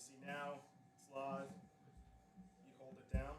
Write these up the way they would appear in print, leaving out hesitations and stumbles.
see now, it's live. You hold it down.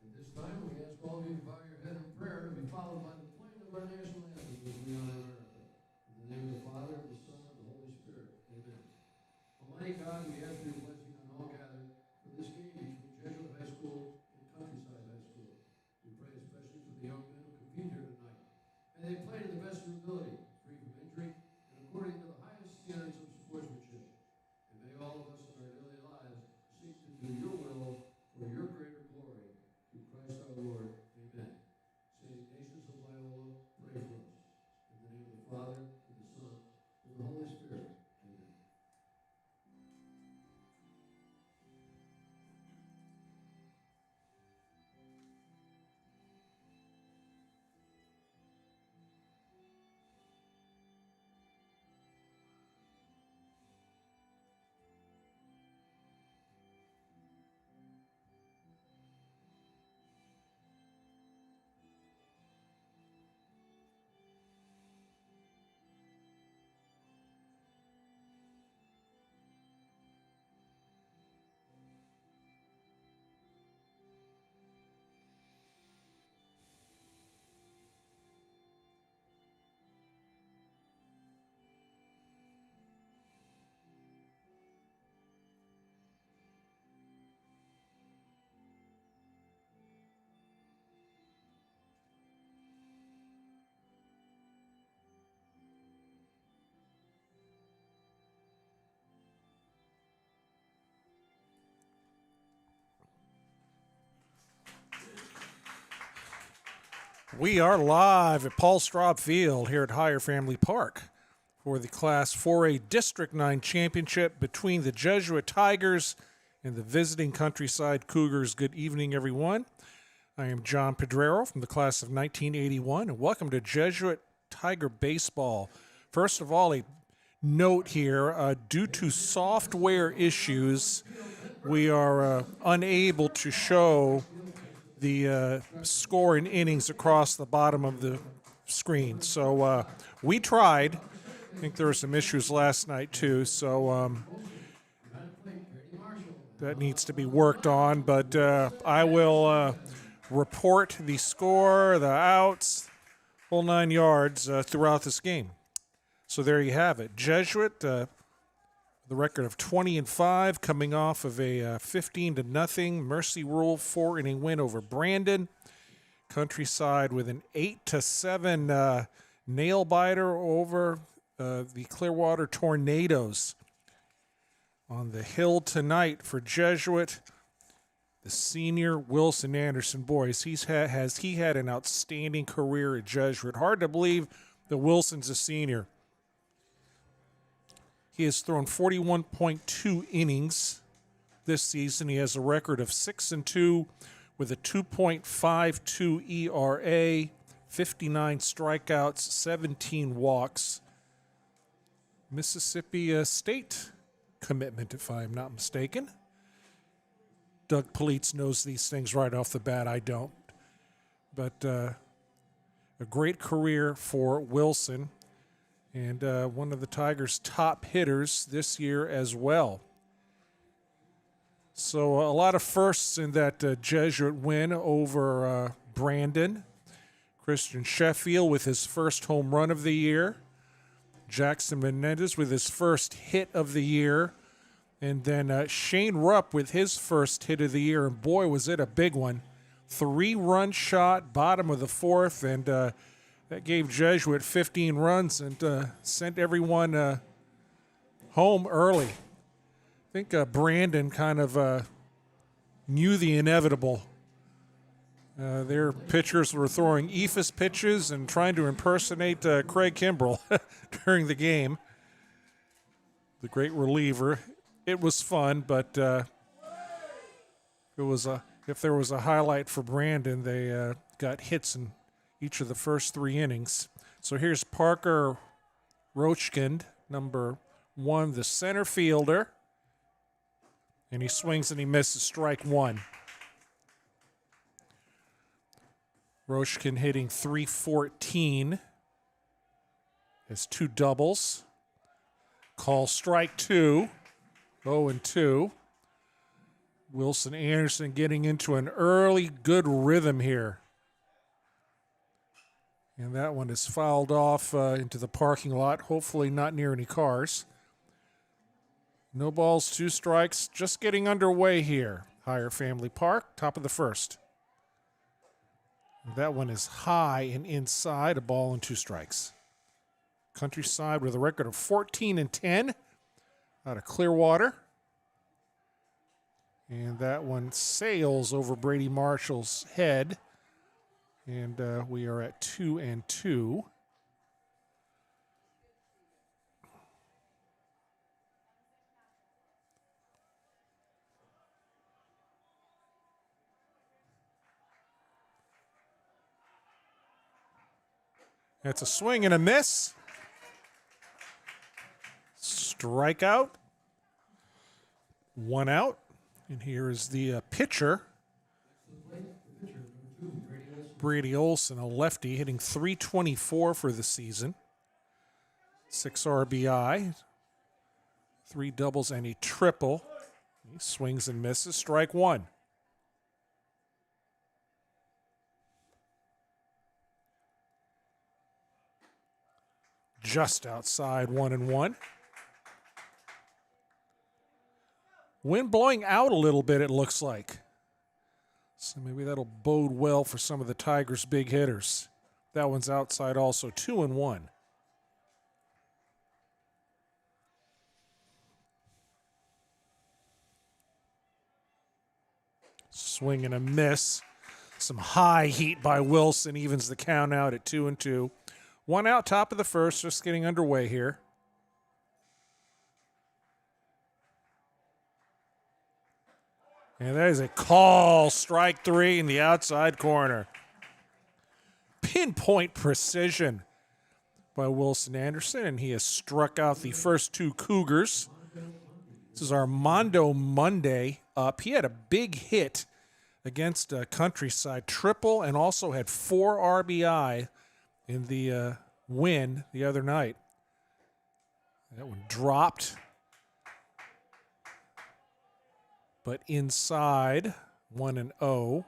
At this time, we ask all of you to bow your head in prayer to be followed by the playing of our national anthem as we honor America. In the name of the Father, and the Son, and the Holy Spirit. Amen. Almighty God, we ask for your blessing on all gathered for this game between Jesuit High School and Countryside High School. We pray especially for the young men who compete here tonight. May they play to the best of their ability, free from injury, and according to the highest standards of sportsmanship. And may all of us in our daily lives seek to do your will for your greater glory. Through Christ our Lord. Amen. St. Ignatius of Loyola, pray for us. In the name of the Father, and the Son, and the Holy Spirit. Amen. We are live at Paul Straub Field here at Hyer Family Park for the Class 4A District 9 Championship between the Jesuit Tigers and the visiting Countryside Cougars. Good evening, everyone. I am John Pedrero from the class of 1981, and welcome to Jesuit Tiger Baseball. First of all, a note here, due to software issues, we are unable to show the score and innings across the bottom of the screen. So we tried. I think there were some issues last night too, so that needs to be worked on. But I will report the score, the outs, whole 9 yards throughout this game. So there you have it. Jesuit, the record of 20-5, coming off of a 15-0 Mercy Rule 4-inning win over Brandon. Countryside with an 8-7 nail biter over the Clearwater Tornadoes. On the hill tonight for Jesuit, the senior Wilson Anderson. Boys, has he had an outstanding career at Jesuit. Hard to believe that Wilson's a senior. He has thrown 41.2 innings this season. He has a record of 6-2 with a 2.52 ERA, 59 strikeouts, 17 walks. Mississippi State commitment, if I am not mistaken. Doug Politz knows these things right off the bat. I don't. But a great career for Wilson. And one of the Tigers' top hitters this year as well. So a lot of firsts in that Jesuit win over Brandon. Christian Sheffield with his first home run of the year. Jackson Menendez with his first hit of the year. And then Shane Rupp with his first hit of the year. And boy, was it a big one. 3-run shot, bottom of the fourth, and that gave Jesuit 15 runs and sent everyone home early. I think Brandon kind of knew the inevitable. Their pitchers were throwing eephus pitches and trying to impersonate Craig Kimbrell during the game. The great reliever. It was fun, but if there was a highlight for Brandon, they got hits in each of the first 3 innings. So here's Parker Roachkind, number 1, the center fielder. And he swings and he misses, strike 1. Roachkind hitting .314. Has 2 doubles. Call strike 2. 0-2. Wilson Anderson getting into an early good rhythm here. And that one is fouled off into the parking lot, hopefully not near any cars. No balls, 2 strikes, just getting underway here. Hyer Family Park, top of the first. That one is high and inside, a ball and 2 strikes. Countryside with a record of 14-10 out of Clearwater. And that one sails over Brady Marshall's head. And we are at 2-2. That's a swing and a miss. Strikeout. 1 out. And here is the pitcher. Brady Olson, a lefty, hitting .324 for the season. 6 RBI. 3 doubles and a triple. He swings and misses. Strike 1. Just outside, 1-1. Wind blowing out a little bit, it looks like. So maybe that'll bode well for some of the Tigers' big hitters. That one's outside also, 2-1. Swing and a miss. Some high heat by Wilson evens the count out at 2-2. 1 out, top of the first, just getting underway here. And that is a call, strike 3 in the outside corner. Pinpoint precision by Wilson Anderson, and he has struck out the first 2 Cougars. This is Armando Monday up. He had a big hit against Countryside, triple, and also had 4 RBI in the win the other night. That one dropped. But inside, 1-0.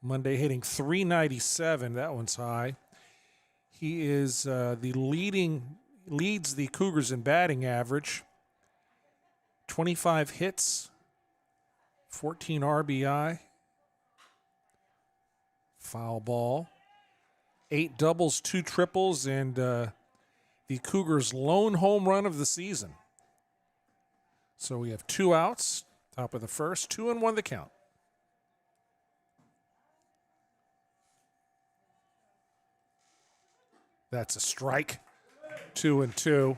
Monday hitting .397. That one's high. He is leads the Cougars in batting average. 25 hits, 14 RBI. Foul ball. 8 doubles, 2 triples, and the Cougars' lone home run of the season. So we have 2 outs. Top of the first, 2-1 the count. That's a strike. 2-2.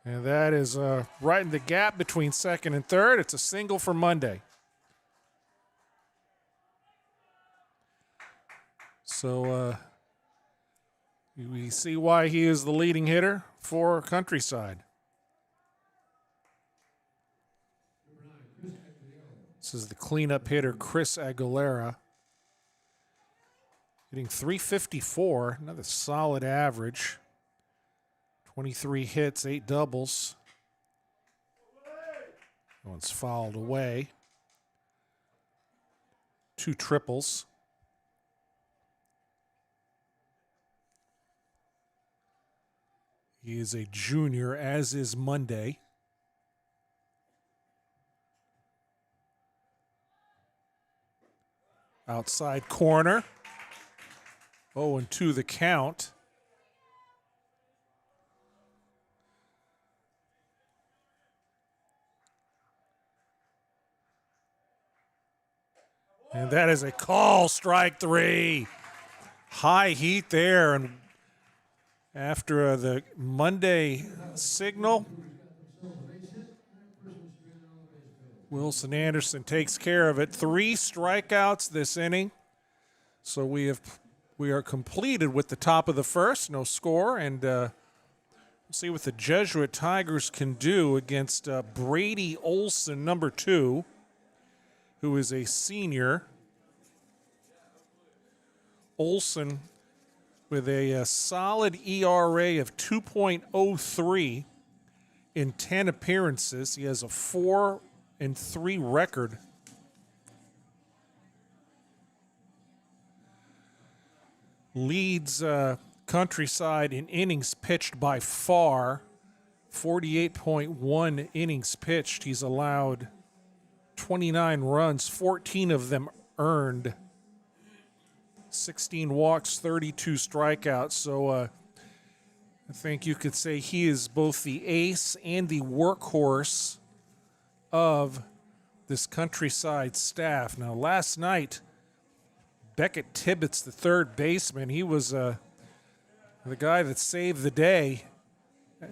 And that is right in the gap between second and third. It's a single for Monday. So we see why he is the leading hitter for Countryside. This is the cleanup hitter, Chris Aguilera. Hitting .354, another solid average. 23 hits, 8 doubles. That one's fouled away. 2 triples. He is a junior, as is Monday. Outside corner. 0-2 the count. And that is a call, strike three. High heat there. And after the Monday signal, Wilson Anderson takes care of it. 3 strikeouts this inning. So we are completed with the top of the first, no score, and we'll see what the Jesuit Tigers can do against Brady Olson, number 2, who is a senior. Olson with a solid ERA of 2.03 in 10 appearances. He has a 4-3 record. Leads Countryside in innings pitched by far. 48.1 innings pitched. He's allowed 29 runs, 14 of them earned. 16 walks, 32 strikeouts. So I think you could say he is both the ace and the workhorse of this Countryside staff. Now, last night, Beckett Tibbetts, the third baseman, he was the guy that saved the day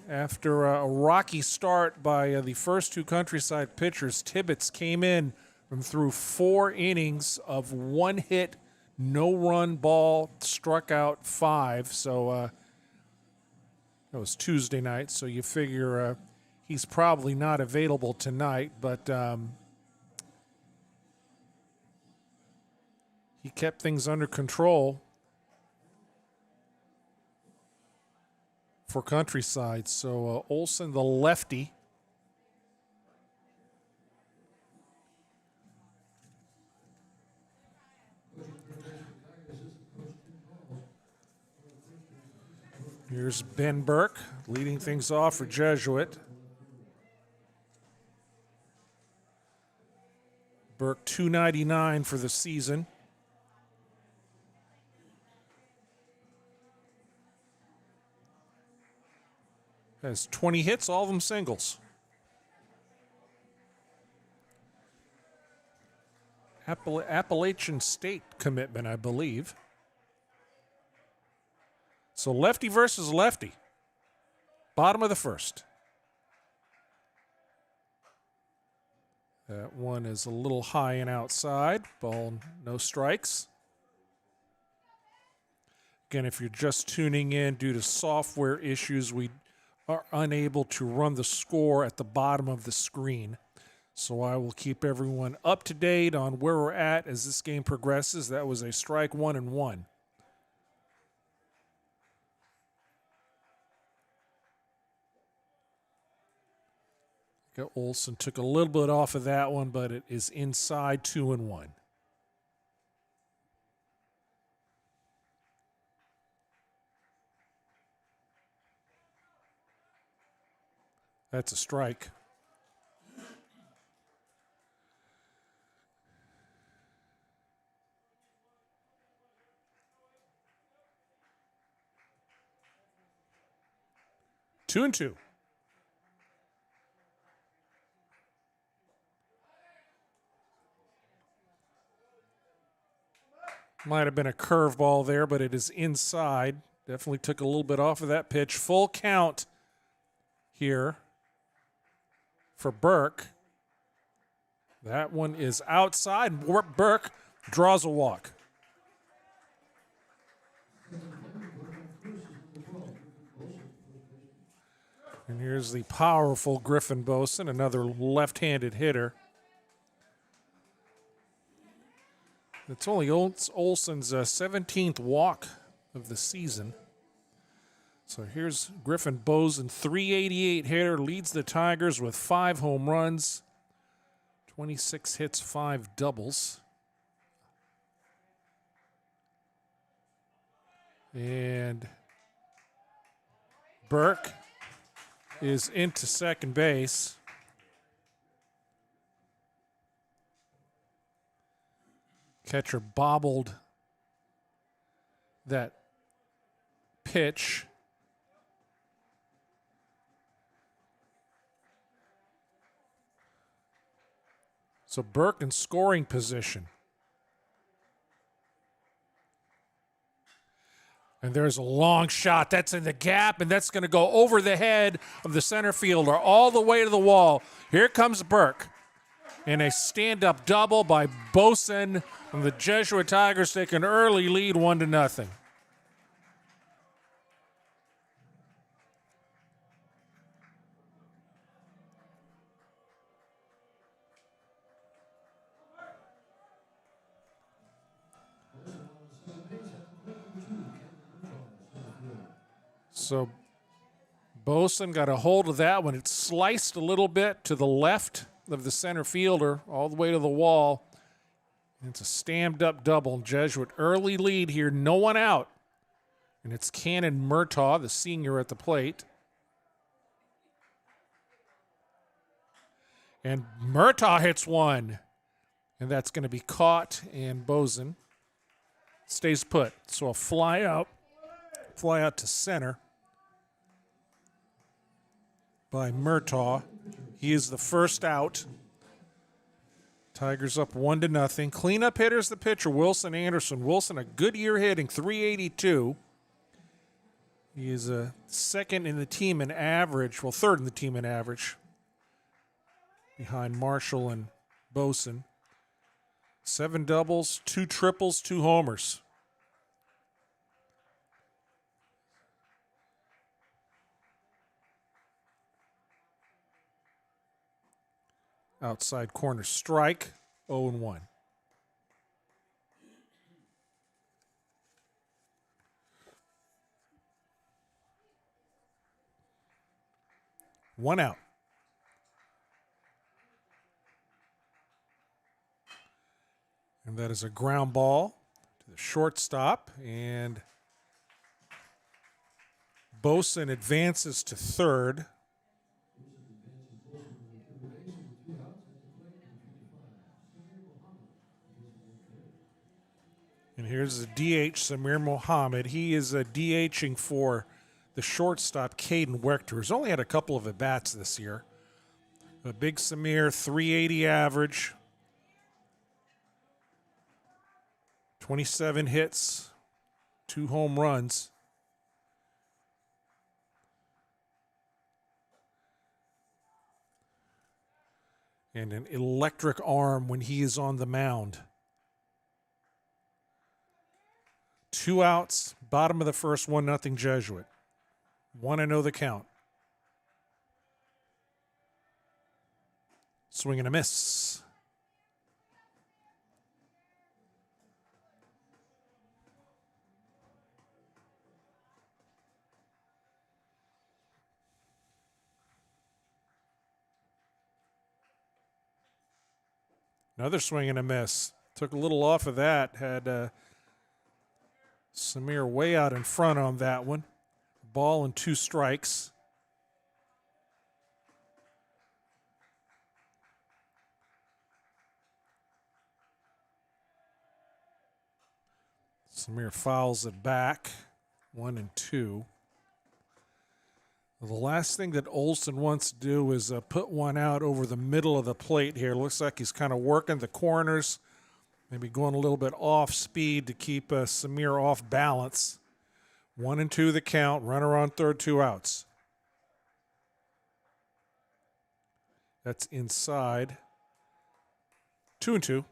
after a rocky start by the first 2 Countryside pitchers. Tibbetts came in and threw 4 innings of 1 hit, no run ball, struck out 5. So that was Tuesday night. So you figure he's probably not available tonight, but he kept things under control for Countryside. So Olson, the lefty. Here's Ben Burke leading things off for Jesuit. Burke, .299 for the season. Has 20 hits, all of them singles. Appalachian State commitment, I believe. So lefty versus lefty. Bottom of the first. That one is a little high and outside. Ball, no strikes. Again, if you're just tuning in due to software issues, we are unable to run the score at the bottom of the screen. So I will keep everyone up to date on where we're at as this game progresses. That was a strike 1-1. Olson took a little bit off of that one, but it is inside 2-1. That's a strike. Two and two. Might have been a curveball there, but it is inside. Definitely took a little bit off of that pitch. Full count here for Burke. That one is outside. Burke draws a walk. And here's the powerful Griffin Boson, another left-handed hitter. It's only Olson's 17th walk of the season. So here's Griffin Boson, 388 hitter, leads the Tigers with 5 home runs, 26 hits, 5 doubles. And Burke is into second base. Catcher bobbled that pitch. So Burke in scoring position. And there's a long shot. That's in the gap, and that's going to go over the head of the center fielder all the way to the wall. Here comes Burke. And a stand-up double by Boson. And the Jesuit Tigers take an early lead 1-0. So Boson got a hold of that one. It sliced a little bit to the left of the center fielder, all the way to the wall. And it's a stamped-up double. Jesuit early lead here, no one out. And it's Cannon Murtaugh, the senior, at the plate. And Murtaugh hits one. And that's going to be caught, and Boson stays put. So a fly out to center by Murtaugh. He is the first out. Tigers up 1-0. Cleanup hitter's the pitcher, Wilson Anderson. Wilson, a good year hitting, .382. He is second in the team in average, well, third in the team in average, behind Marshall and Boson. 7 doubles, 2 triples, 2 homers. Outside corner strike, 0-1. One out. And that is a ground ball to the shortstop. And Boson advances to third. And here's the DH, Samir Mohammed. He is DHing for the shortstop, Caden Wechter, who's only had a couple of at-bats this year. A big Samir, .380 average. 27 hits, 2 home runs. And an electric arm when he is on the mound. 2 outs, bottom of the first, 1-0 Jesuit. 1-0 the count. Swing and a miss. Another swing and a miss. Took a little off of that. Had Samir way out in front on that one. Ball and 2 strikes. Samir fouls it back. 1-2. The last thing that Olson wants to do is put one out over the middle of the plate here. Looks like he's kind of working the corners, maybe going a little bit off speed to keep Samir off balance. 1-2 the count, runner on third, 2 outs. That's inside. 2-2.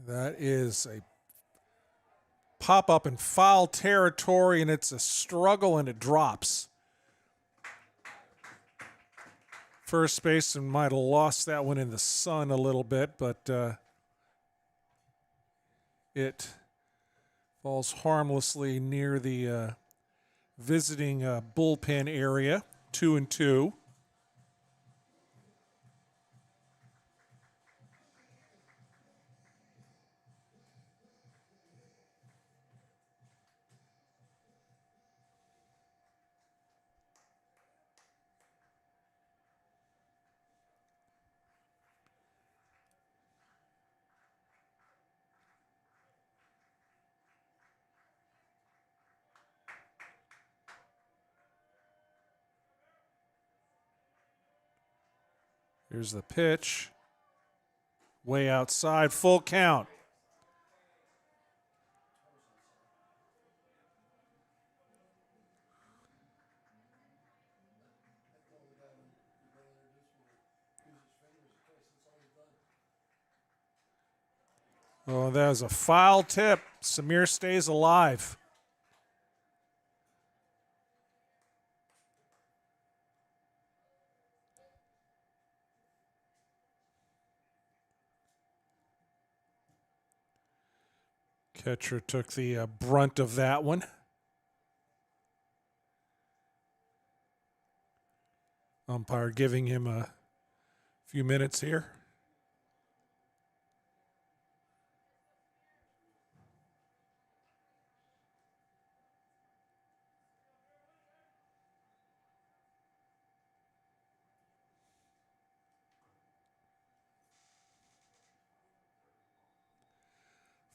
That is a pop-up in foul territory, and it's a struggle, and it drops. First baseman might have lost that one in the sun a little bit, but it falls harmlessly near the visiting bullpen area. 2-2. Here's the pitch. Way outside, full count. Oh, that was a foul tip. Samir stays alive. Catcher took the brunt of that one. Umpire giving him a few minutes here.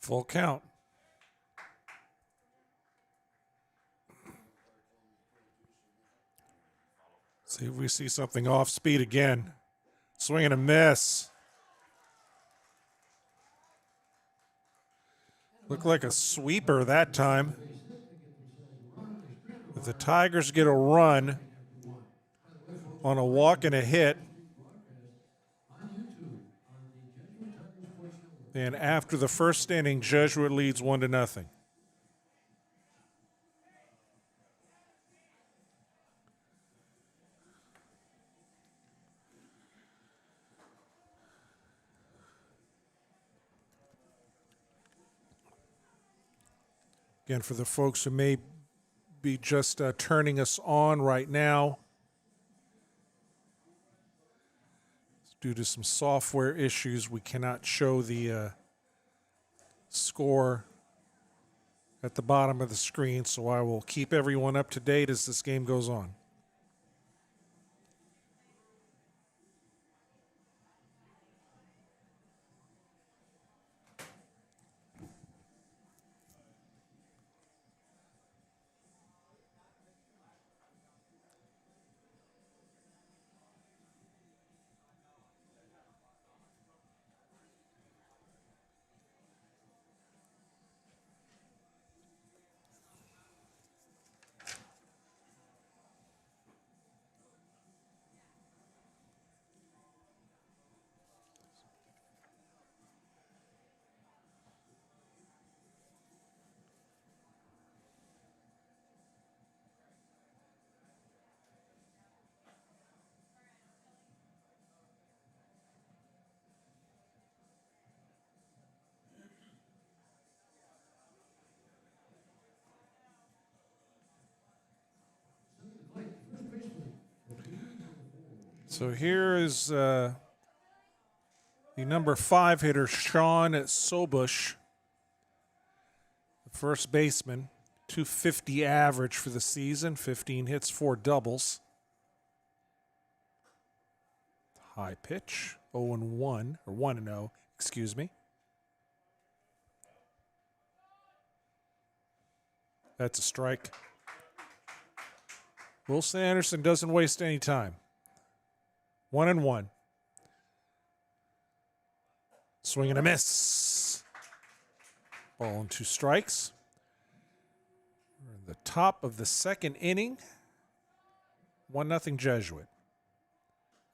Full count. See if we see something off speed again. Swing and a miss. Looked like a sweeper that time. If the Tigers get a run on a walk and a hit, and after the first inning, Jesuit leads 1-0. Again, for the folks who may be just turning us on right now, due to some software issues, we cannot show the score at the bottom of the screen, so I will keep everyone up to date as this game goes on. So here is the number 5 hitter, Sean Sobush, the first baseman, .250 average for the season, 15 hits, 4 doubles. High pitch, 0-1, or 1-0, excuse me. That's a strike. Wilson Anderson doesn't waste any time. 1-1. Swing and a miss. Ball and 2 strikes. We're at the top of the second inning. 1-0 Jesuit.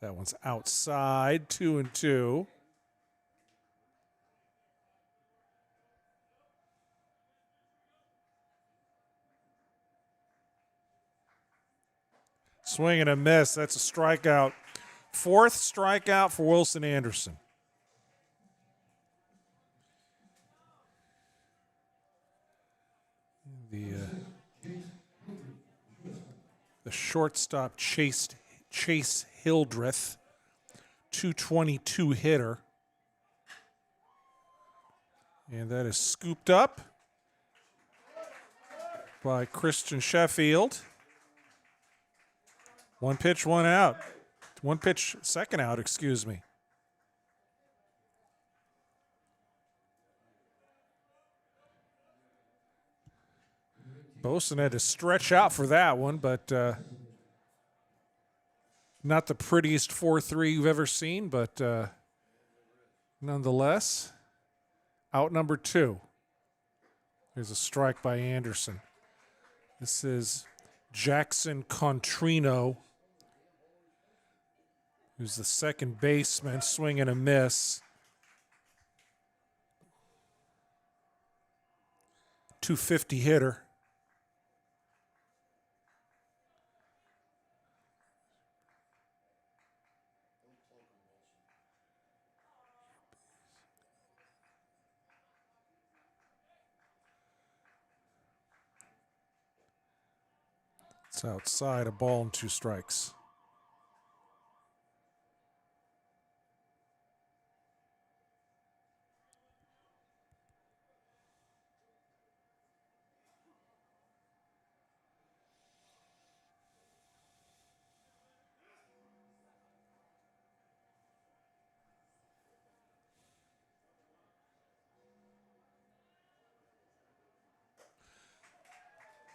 That one's outside, 2-2. Swing and a miss. That's a strikeout. 4th strikeout for Wilson Anderson. The shortstop Chase Hildreth, .222 hitter. And that is scooped up by Christian Sheffield. 1 pitch, 1 out. 1 pitch, 2nd out, excuse me. Boson had to stretch out for that one, but Not the prettiest 4-3 you've ever seen, but nonetheless, out number 2. There's a strike by Anderson. This is Jackson Contrino, who's the second baseman, swing and a miss. 250 hitter. It's outside, a ball and 2 strikes.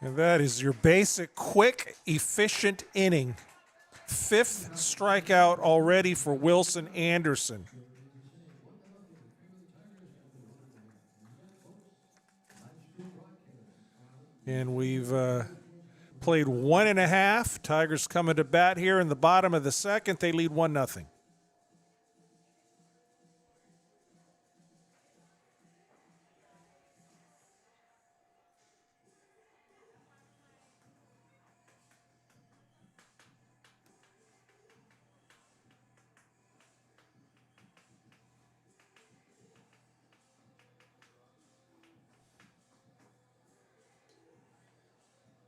And that is your basic, quick, efficient inning. 5th strikeout already for Wilson Anderson. And we've played 1.5. Tigers coming to bat here in the bottom of the 2nd. They lead 1-0.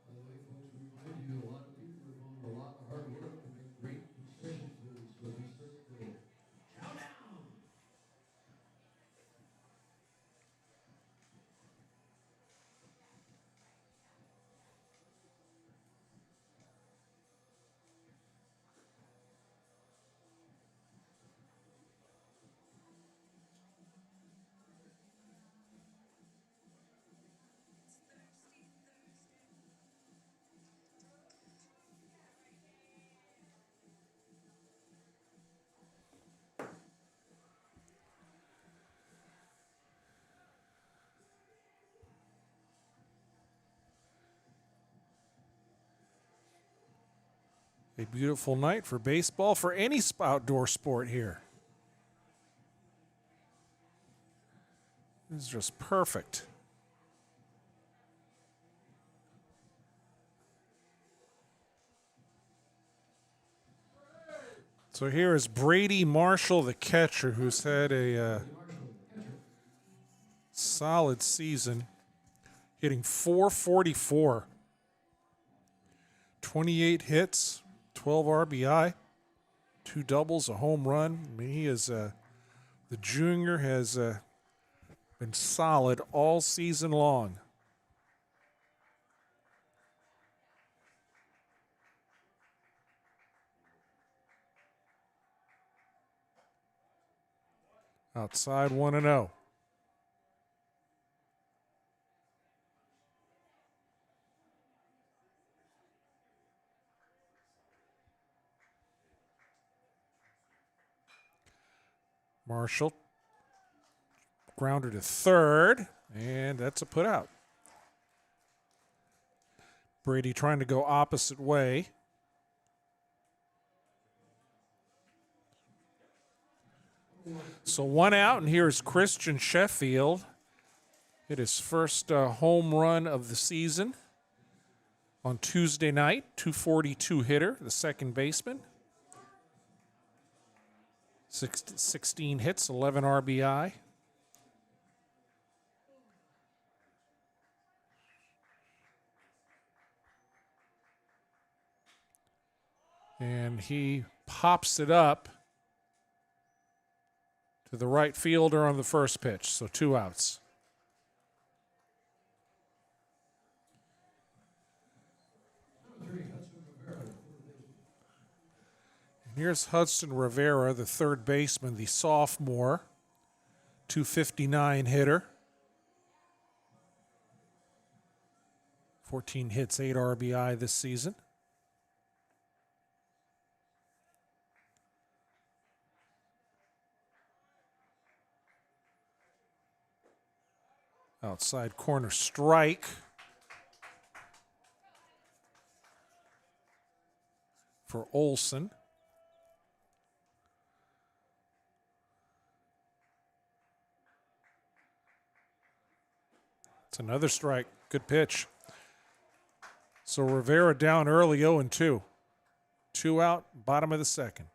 By the way, folks, we remind you, a lot of people are doing a lot of hard work to make great decisions with this third field. Countdown! A beautiful night for baseball, for any outdoor sport here. This is just perfect. So here is Brady Marshall, the catcher, who's had a solid season, hitting .444, 28 hits, 12 RBI, 2 doubles, a home run. I mean, he is the junior has been solid all season long. Outside 1-0. Marshall, grounder to third, and that's a put out. Brady trying to go opposite way. So 1 out, and here's Christian Sheffield. Hit his first home run of the season on Tuesday night. .242 hitter, the second baseman. 16 hits, 11 RBI. And he pops it up to the right fielder on the first pitch, so 2 outs. And here's Hudson Rivera, the third baseman, the sophomore, .259 hitter. 14 hits, 8 RBI this season. Outside corner strike. For Olson. It's another strike. Good pitch. So Rivera down early 0-2. 2 out, bottom of the second.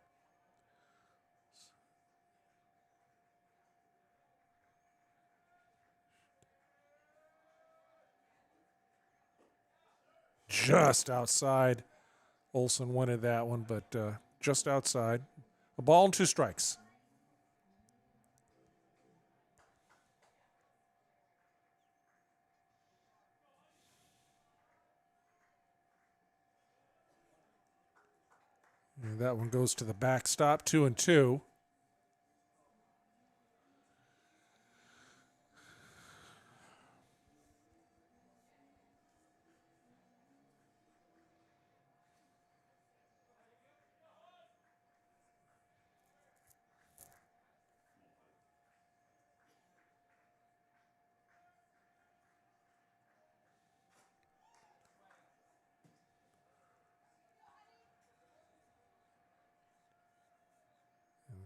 Just outside. Olson wanted that one, but just outside. A ball and 2 strikes. And that one goes to the backstop, 2-2.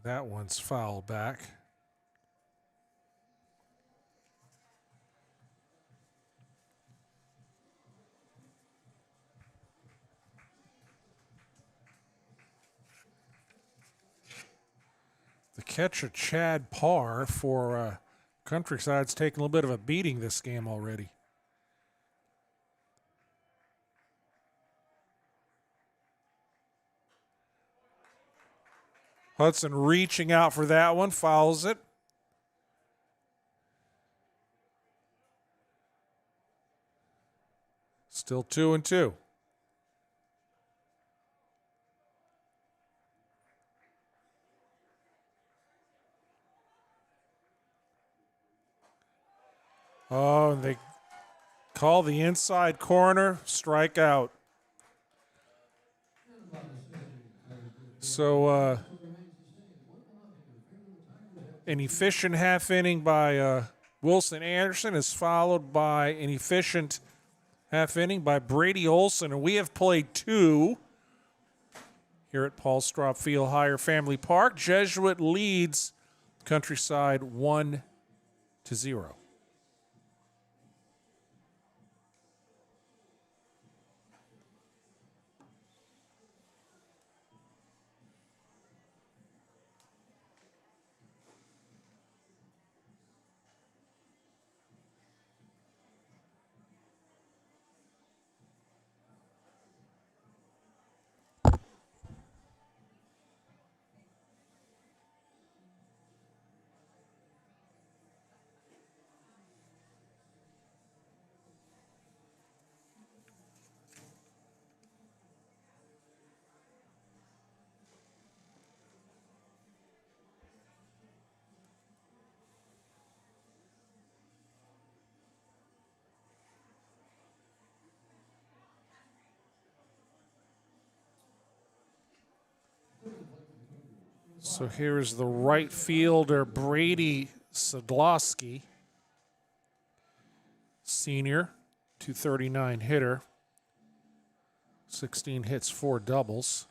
That one's fouled back. The catcher, Chad Parr, for Countryside's taking a little bit of a beating this game already. Hudson reaching out for that one, fouls it. Still 2-2. Oh, and they call the inside corner, strikeout. So an efficient half inning by Wilson Anderson is followed by an efficient half inning by Brady Olson, and we have played 2 here at Paul Straub Field, Hyer Family Park. Jesuit leads Countryside 1-0. So here's the right fielder, Brady Sadlowski, senior, 239 hitter, 16 hits, 4 doubles.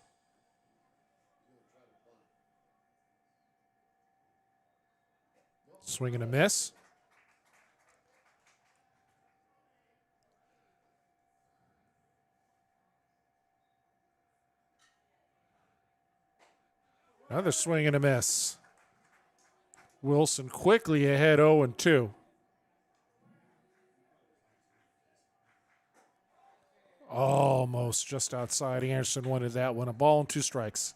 Swing and a miss. Another swing and a miss. Wilson quickly ahead 0-2. Almost just outside. Anderson wanted that one. A ball and 2 strikes.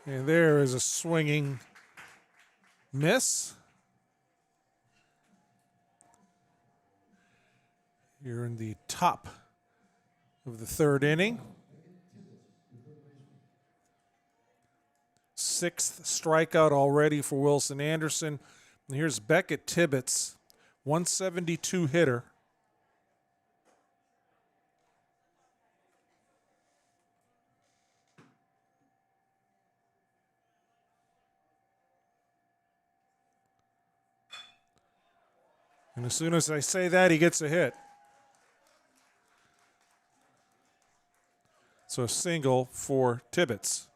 And there is a swinging miss. Here in the top of the 3rd inning. 6th strikeout already for Wilson Anderson. And here's Beckett Tibbetts, 172 hitter. And as soon as I say that, he gets a hit. So a single for Tibbetts.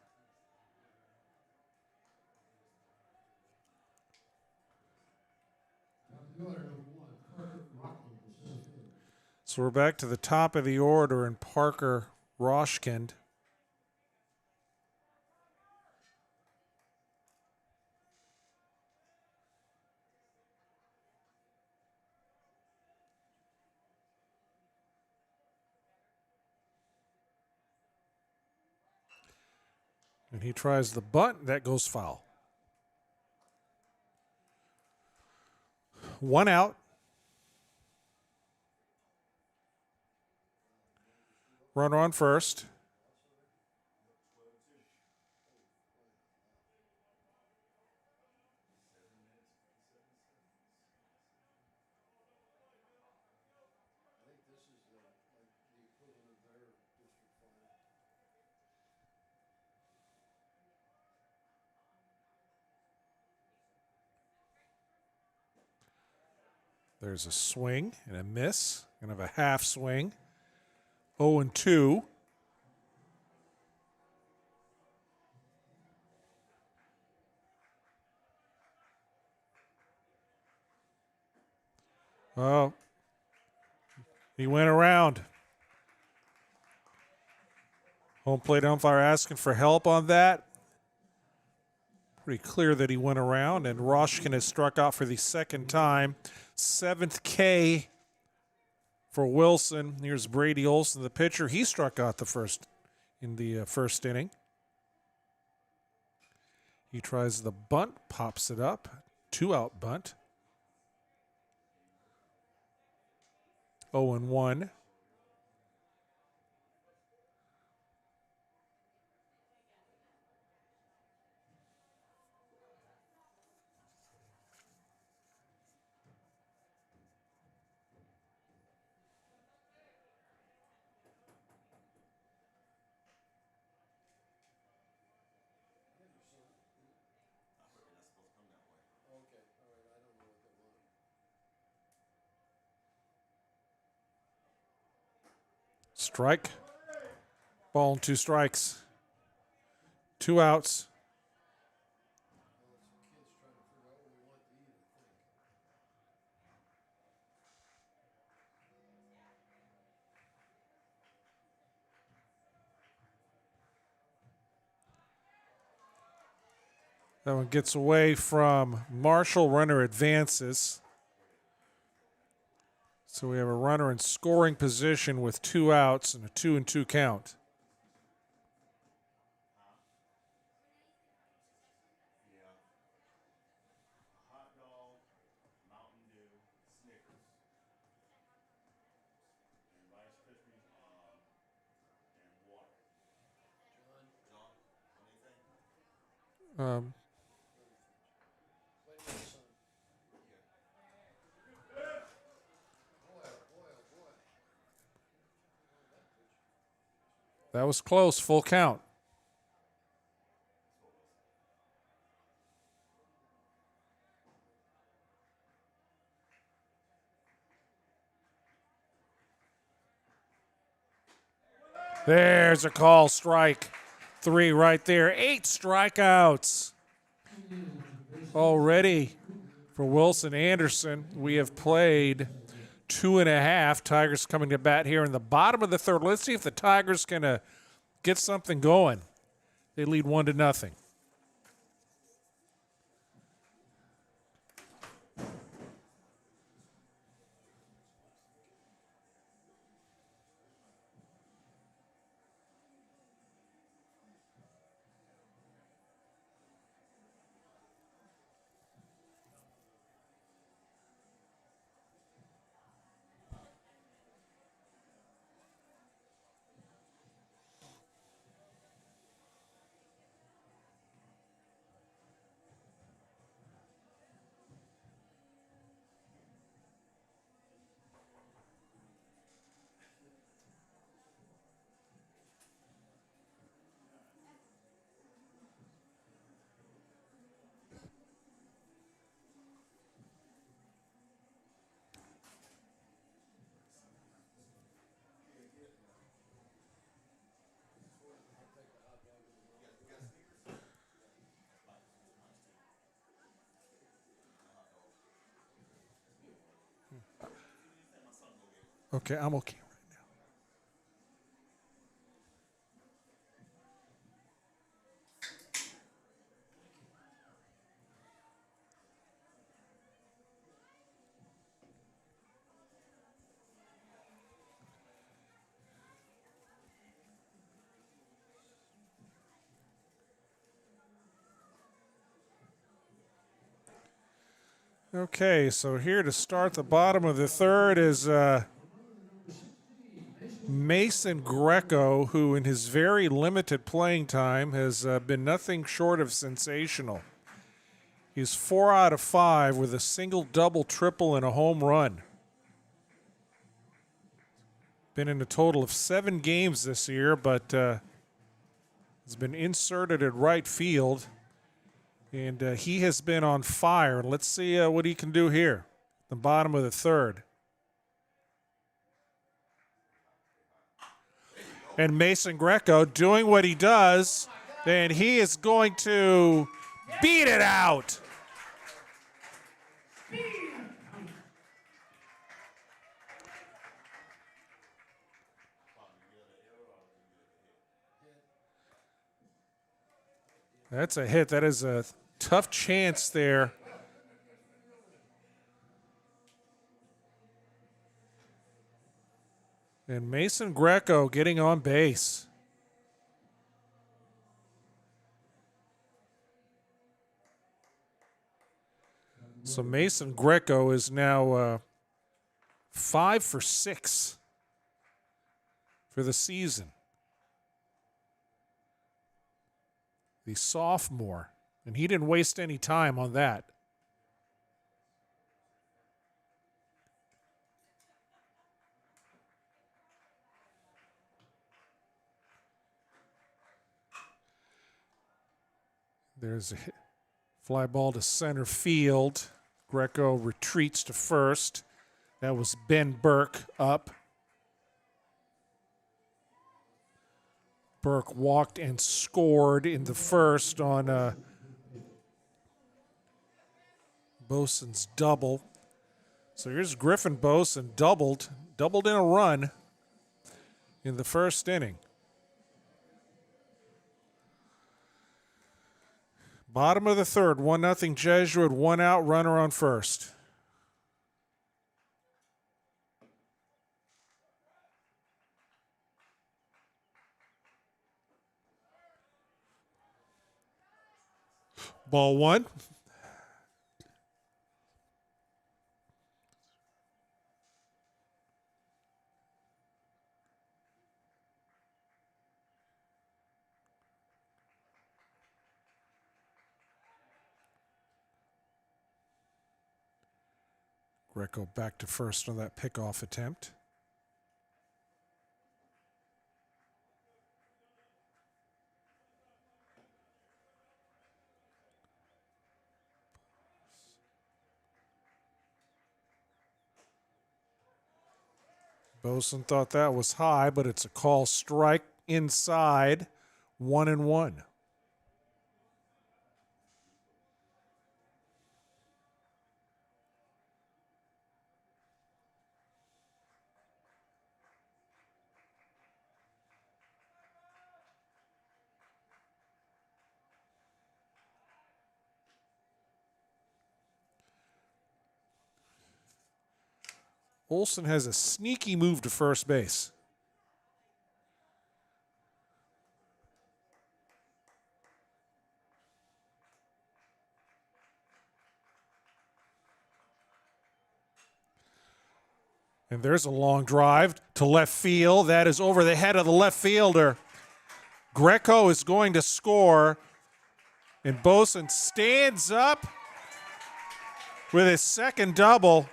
So we're back to the top of the order, and Parker Roshkind. And he tries the bunt. That goes foul. 1 out. Runner on first. There's a swing and a miss. Gonna have a half swing. 0-2. Oh, he went around. Home plate umpire asking for help on that. Pretty clear that he went around, and Roshkin has struck out for the second time. 7th K for Wilson. Here's Brady Olson, the pitcher. He struck out in the first inning. He tries the bunt, pops it up. 2-out bunt. 0-1. Strike. Ball and 2 strikes. 2 outs. That one gets away from Marshall. Runner advances. So we have a runner in scoring position with 2 outs and a 2-2 count. That was close. Full count. There's a call. Strike 3 right there. 8 strikeouts already for Wilson Anderson. We have played 2.5. Tigers coming to bat here in the bottom of the third. Let's see if the Tigers can get something going. They lead 1-0. Okay, I'm okay right now. Okay, so here to start the bottom of the third is Mason Greco, who in his very limited playing time has been nothing short of sensational. He's 4 out of 5 with a single, double, triple, and a home run. Been in a total of 7 games this year, but has been inserted at right field. And he has been on fire. Let's see what he can do here. The bottom of the third. And Mason Greco doing what he does. And he is going to beat it out. That's a hit. That is a tough chance there. And Mason Greco getting on base. So Mason Greco is now 5 for 6 for the season. The sophomore. And he didn't waste any time on that. There's a fly ball to center field. Greco retreats to first. That was Ben Burke up. Burke walked and scored in the first on Bosun's double. So here's Griffin Bosun doubled in a run in the first inning. Bottom of the third, 1-0 Jesuit, 1 out, runner on first. Ball 1. Greco back to first on that pickoff attempt. Bosun thought that was high, but it's a call strike inside, 1-1. Olson has a sneaky move to first base. And there's a long drive to left field. That is over the head of the left fielder. Greco is going to score. And Bosun stands up with his second double.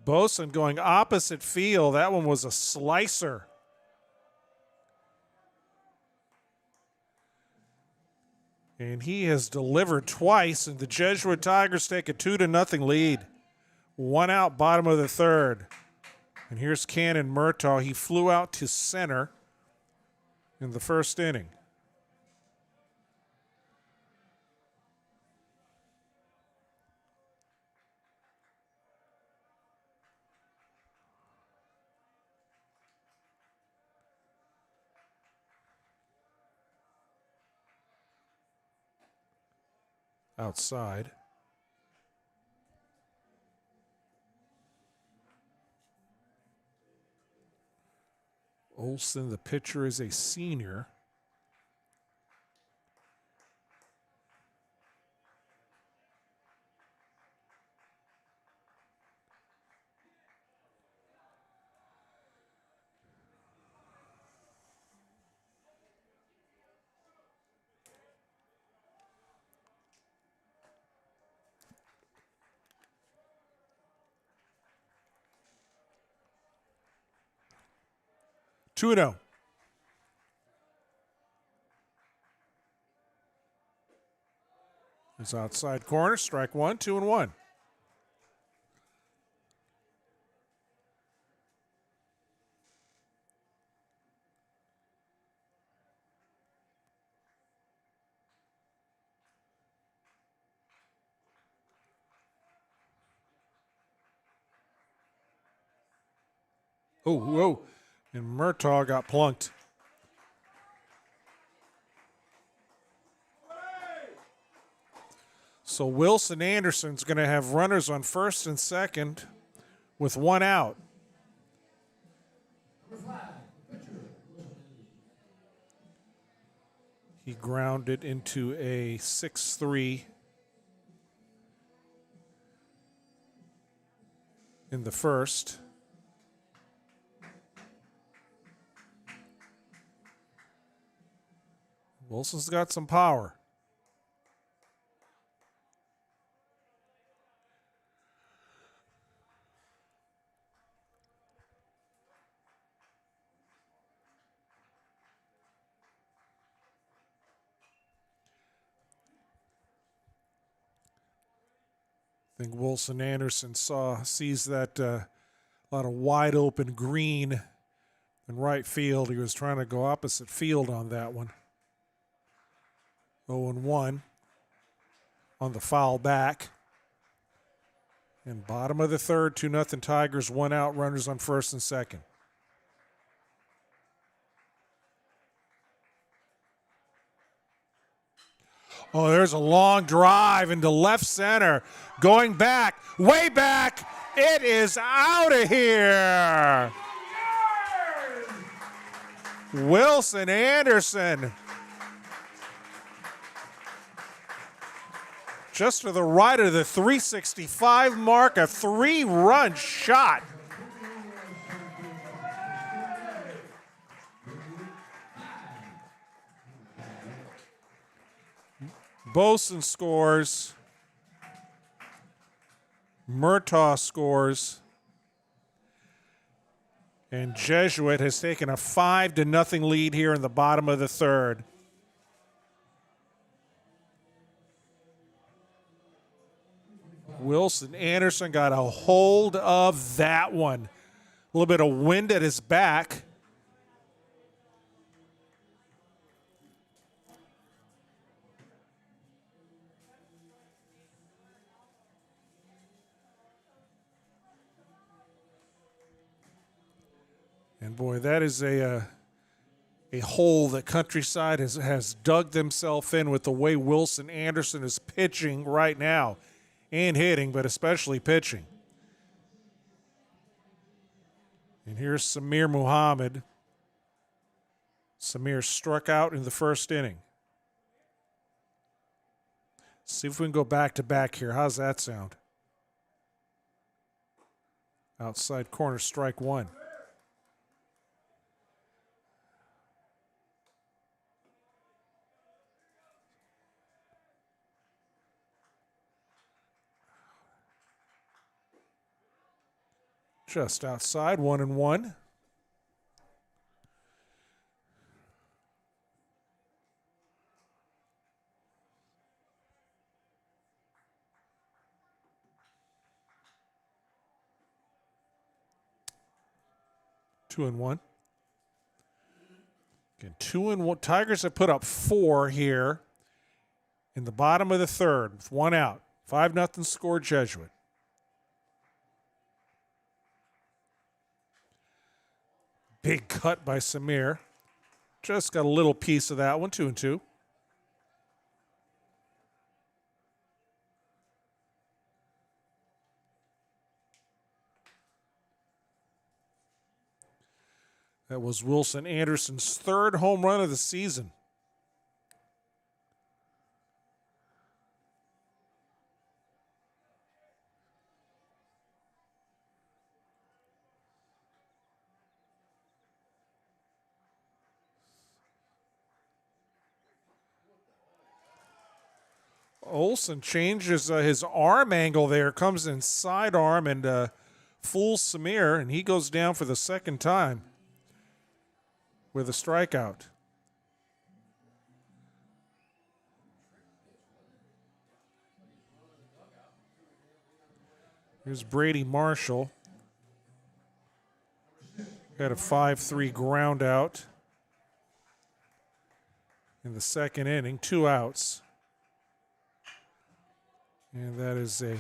Bosun going opposite field. That one was a slicer. And he has delivered twice, and the Jesuit Tigers take a 2-0 lead. 1 out, bottom of the third. And here's Cannon Murtaugh. He flew out to center in the first inning. outside. Olson, the pitcher, is a senior. Two and 0. It's outside corner, strike one, 2-1. Oh, whoa. And Murtaugh got plunked. So Wilson Anderson's going to have runners on first and second with one out. He grounded into a 6-3 in the first. Wilson's got some power. I think Wilson Anderson sees that lot of wide open green in right field. He was trying to go opposite field on that one. 0-1 on the foul back. And bottom of the third, 2-0 Tigers, one out, runners on first and second. Oh, there's a long drive into left center. Going back, way back. It is out of here. Wilson Anderson. Just to the right of the 365 mark, a 3-run shot. Boson scores. Murtaugh scores. And Jesuit has taken a 5-0 lead here in the bottom of the third. Wilson Anderson got a hold of that one. A little bit of wind at his back. And boy, that is a hole that Countryside has dug themselves in with the way Wilson Anderson is pitching right now. And hitting, but especially pitching. And here's Samir Muhammad. Samir struck out in the first inning. See if we can go back-to-back here. How's that sound? Outside corner, strike one. Just outside, 1-1. Two and one. Again, 2-1. Tigers have put up 4 here in the bottom of the third with one out. 5-0 score, Jesuit. Big cut by Samir. Just got a little piece of that one, 2-2. That was Wilson Anderson's third home run of the season. Olsen changes his arm angle there, comes in sidearm and fools Samir, and he goes down for the second time with a strikeout. Here's Brady Marshall. Had a 5-3 ground out in the second inning, 2 outs. And that is a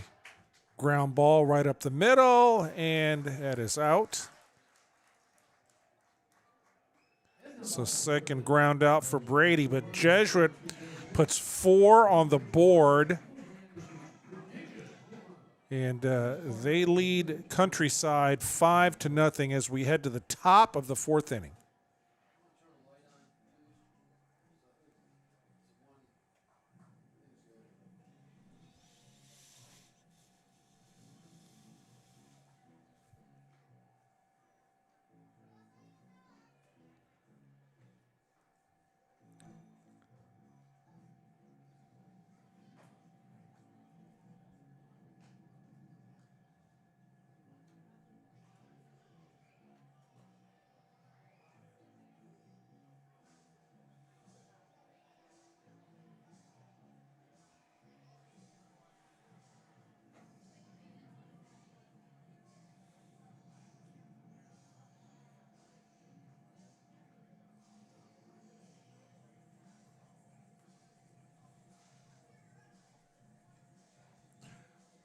ground ball right up the middle, and that is out. So second ground out for Brady, but Jesuit puts 4 on the board. And they lead Countryside 5-0 as we head to the top of the 4th inning.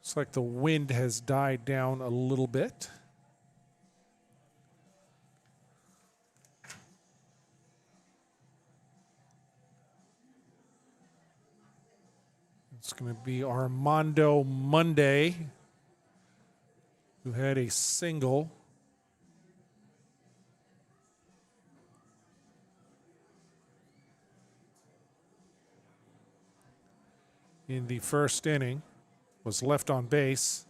Looks like the wind has died down a little bit. It's going to be Armando Monday, who had a single. In the first inning, was left on base.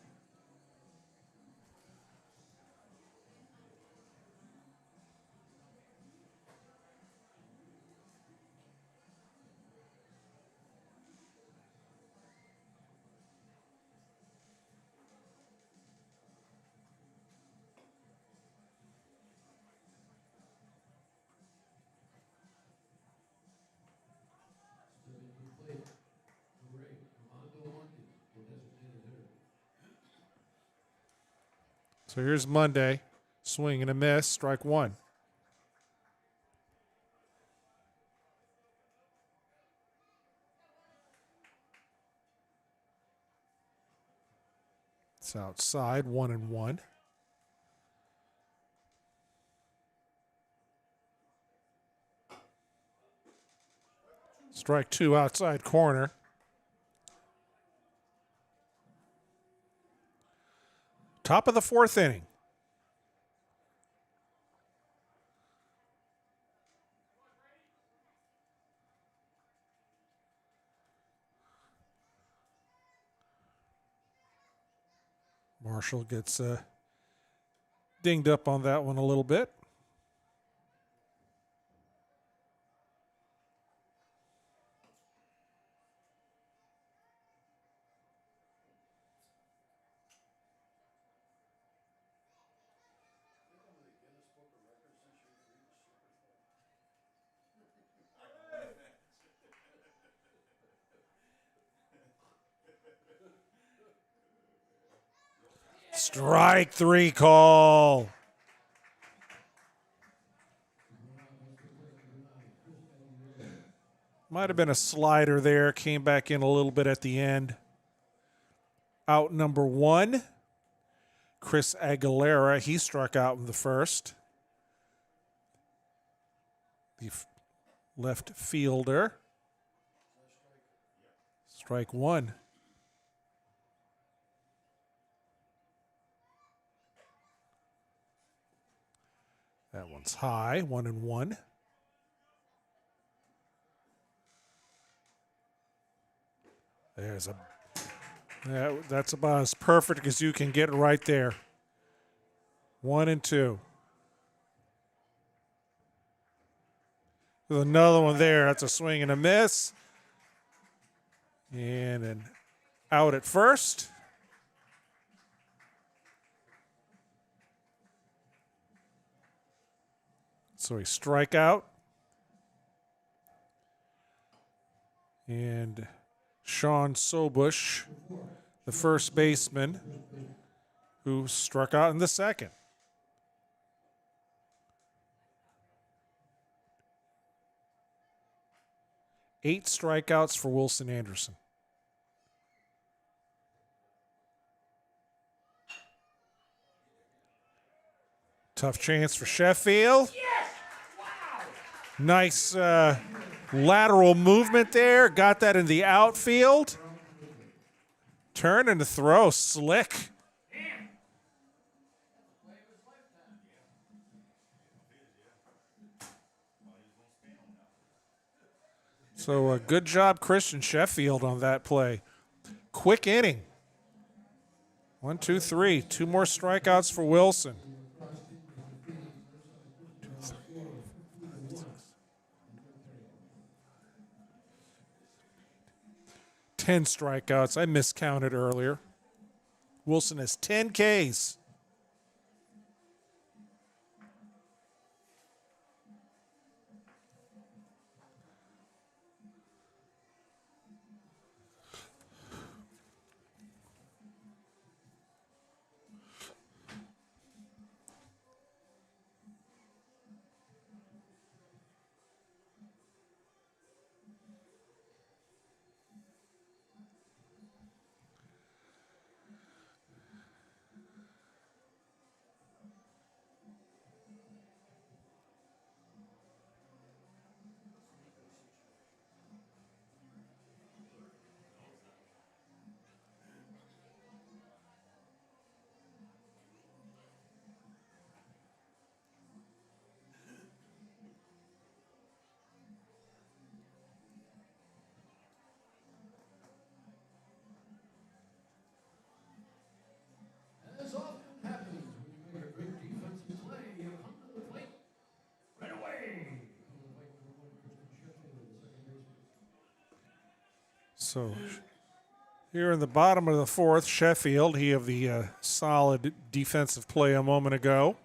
So here's Monday, swing and a miss, strike 1. It's outside, 1-1. Strike 2 outside corner. Top of the 4th inning. Marshall gets dinged up on that one a little bit. Strike 3 call. Might have been a slider there. Came back in a little bit at the end. Out number 1, Chris Aguilera. He struck out in the first. The left fielder. Strike 1. That one's high, 1-1. There's a that's about as perfect as you can get right there. 1-2. There's another one there. That's a swing and a miss. And an out at first. So a strikeout. And Sean Sobush, the first baseman, who struck out in the second. Eight strikeouts for Wilson Anderson. Tough chance for Sheffield. Yes! Wow! Nice lateral movement there. Got that in the outfield. Turn and the throw. Slick. So good job, Christian Sheffield, on that play. Quick inning. 1, 2, 3. 2 more strikeouts for Wilson. 10 strikeouts. I miscounted earlier. Wilson has 10 Ks. As often happens when you make a great defensive play, you come to the plate right away. So here in the bottom of the fourth, Sheffield, he of the solid defensive play a moment ago.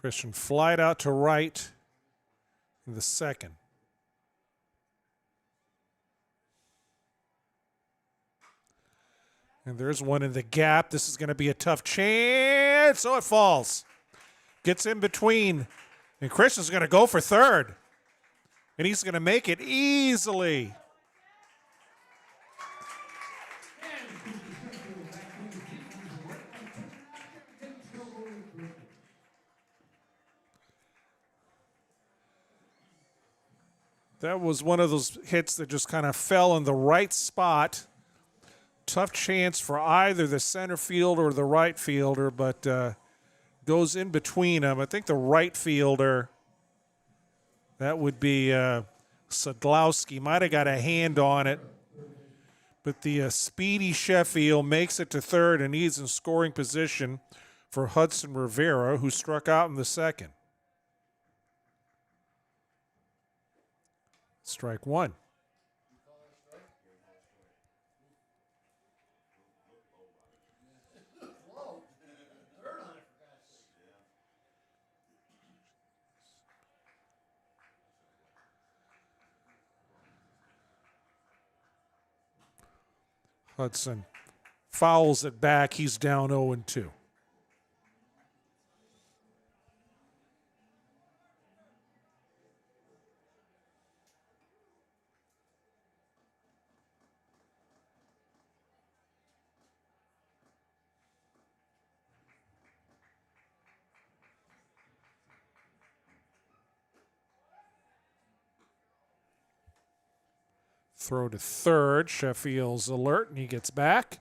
Christian flied out to right in the second. And there's one in the gap. This is going to be a tough chance. So it falls. Gets in between. And Christian's going to go for third. And he's going to make it easily. That was one of those hits that just kind of fell in the right spot. Tough chance for either the center fielder or the right fielder, but goes in between them. I think the right fielder, that would be Sadlowski, might have got a hand on it. But the speedy Sheffield makes it to third, and he's in scoring position for Hudson Rivera, who struck out in the second. Strike one. Hudson fouls it back. He's down 0-2. Throw to third. Sheffield's alert, and he gets back.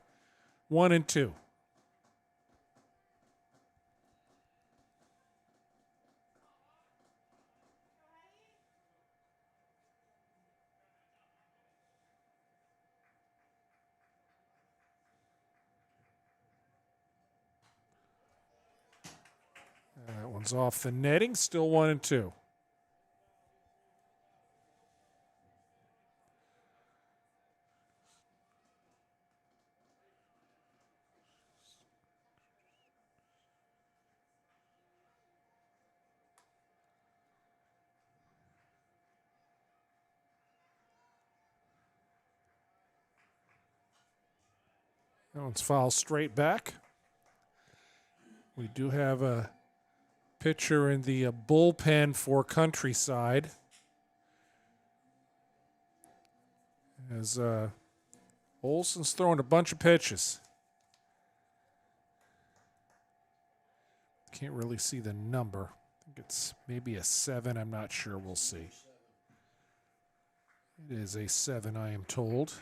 1-2. That one's off the netting. Still 1-2. That one's fouled straight back. We do have a pitcher in the bullpen for Countryside. As Olson's throwing a bunch of pitches. Can't really see the number. I think it's maybe a 7. I'm not sure. We'll see. It is a 7, I am told.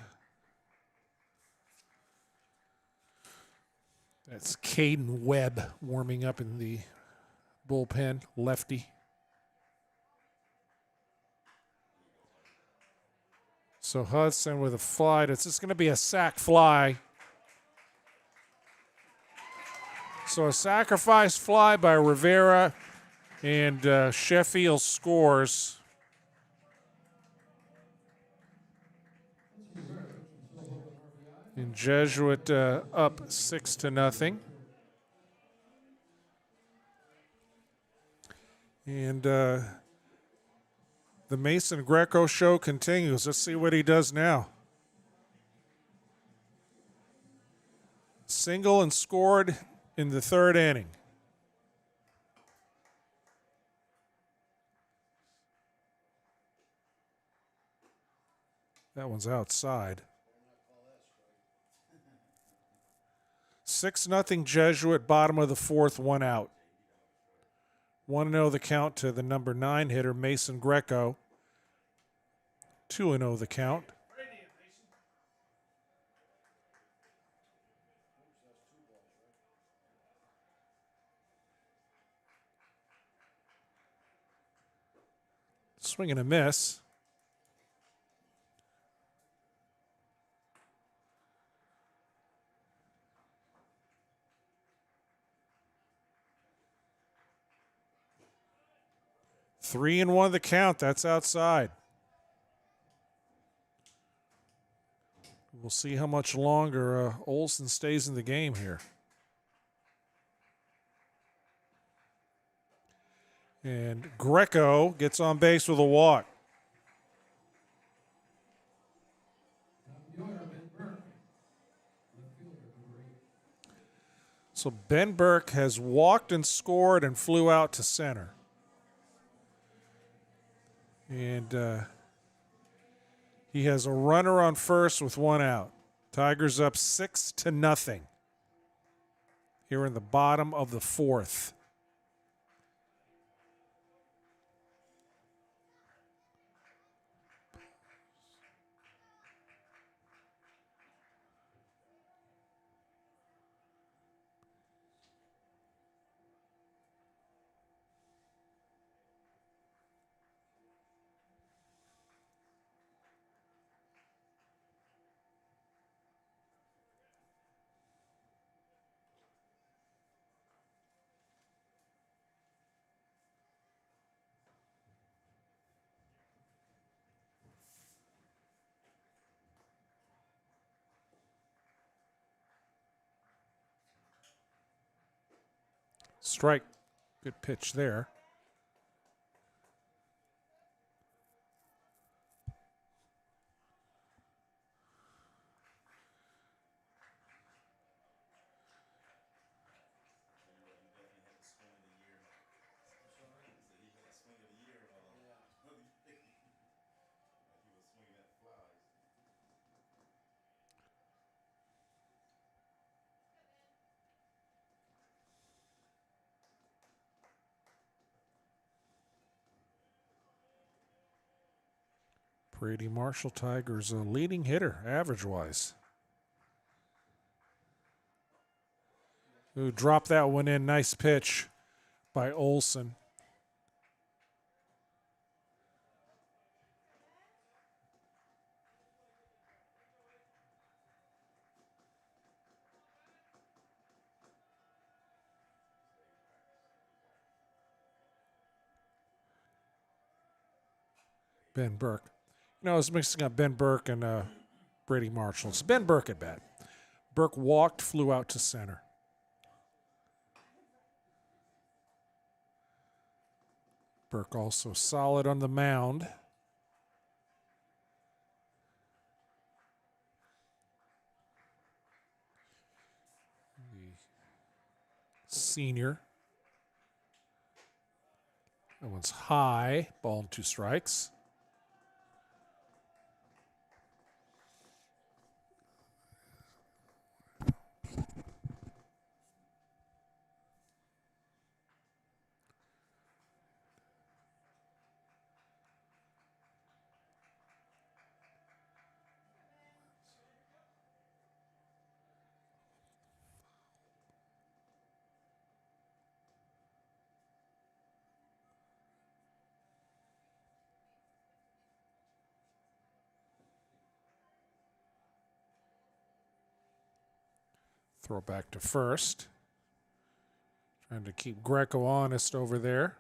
That's Caden Webb warming up in the bullpen, lefty. So Hudson with a fly. It's just going to be a sac fly. So a sacrifice fly by Rivera, and Sheffield scores. And Jesuit up 6-0. And the Mason Greco show continues. Let's see what he does now. Single and scored in the third inning. That one's outside. 6-0 Jesuit, bottom of the fourth, 1 out. 1-0 the count to the number 9 hitter, Mason Greco. 2-0 the count. Swing and a miss. Three and 1 the count. That's outside. We'll see how much longer Olson stays in the game here. And Greco gets on base with a walk. So Ben Burke has walked and scored and flew out to center. And he has a runner on first with 1 out. Tigers up 6-0 here in the bottom of the fourth. Strike. Good pitch there. Brady Marshall, Tigers, a leading hitter, average-wise. Who dropped that one in. Nice pitch by Olson. Ben Burke. I was mixing up Ben Burke and Brady Marshall. It's Ben Burke at bat. Burke walked, flew out to center. Burke also solid on the mound. The senior. That one's high. Ball and 2 strikes. Throw back to first. Trying to keep Greco honest over there.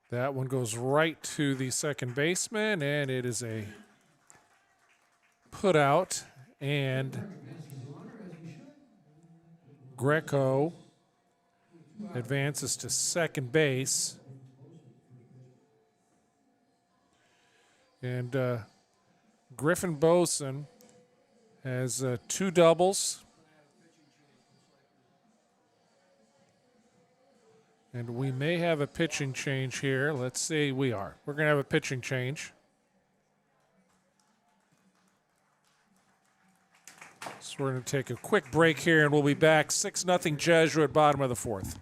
That one goes right to the second baseman, and it is a put out. And Greco advances to second base. And Griffin Boson has 2 doubles. And we may have a pitching change here. Let's see. We're going to have a pitching change. So we're going to take a quick break here, and we'll be back. 6-0 Jesuit, bottom of the 4th.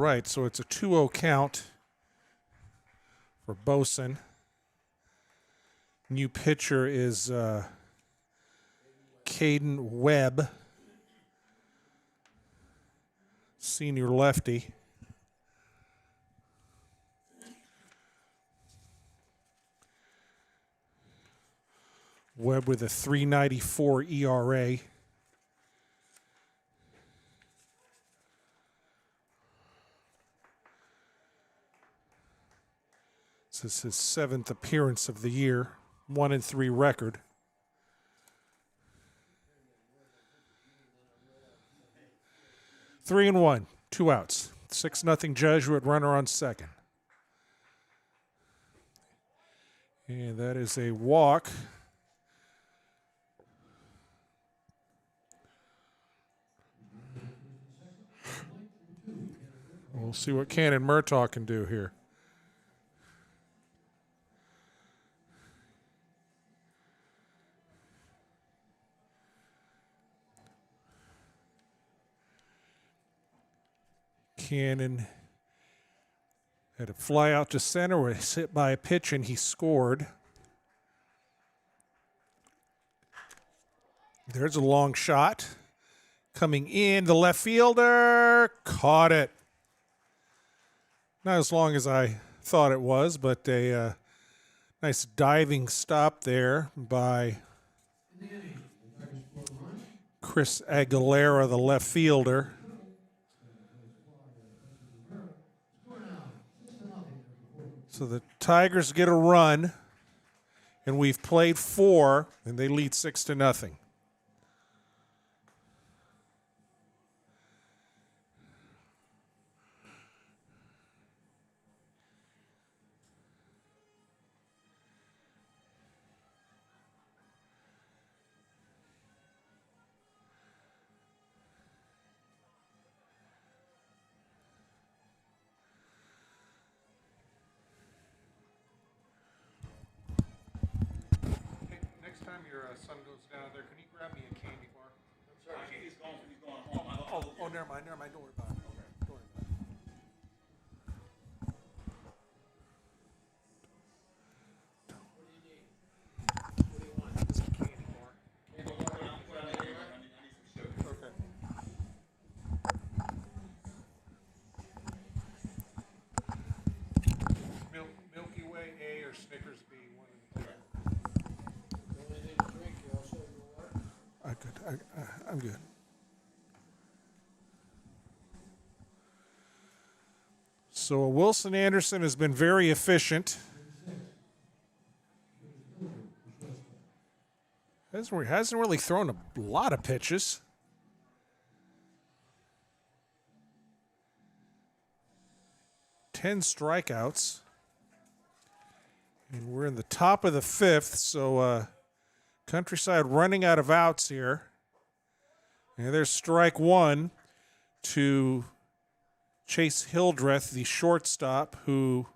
right, so it's a 2-0 count for Bosun. New pitcher is Caden Webb, senior lefty. Webb with a 3.94 ERA. This is his 7th appearance of the year, 1-3 record. Three and one, 2 outs. 6-0 Jesuit, runner on second. And that is a walk. We'll see what Cannon Murtaugh can do here. Cannon had a fly out to center where he hit by a pitch and he scored. There's a long shot. Coming in, the left fielder caught it. Not as long as I thought it was, but a nice diving stop there by Chris Aguilera, the left fielder. So the Tigers get a run, and we've played 4, and they lead 6-0. Next time your son goes down there, can you grab me a candy bar? Actually, he's going home. Oh, never mind. Don't worry about it. Okay, don't worry about it. It's a candy bar. Okay. Milky Way A or Snickers B, one of the two. I'm good. So Wilson Anderson has been very efficient. Hasn't really thrown a lot of pitches. Ten strikeouts. And we're in the top of the 5th, so Countryside running out of outs here. And there's strike 1 to Chase Hildreth, the shortstop, who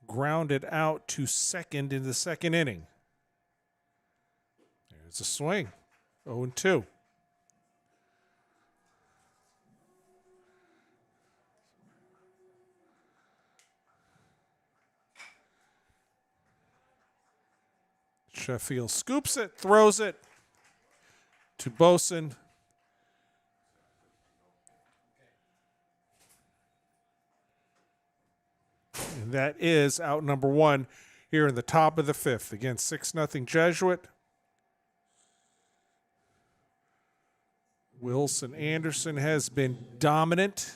grounded out to second in the second inning. There's a swing. 0-2. Sheffield scoops it, throws it to Bosun. And that is out number 1 here in the top of the 5th. Again, 6-0 Jesuit. Wilson Anderson has been dominant.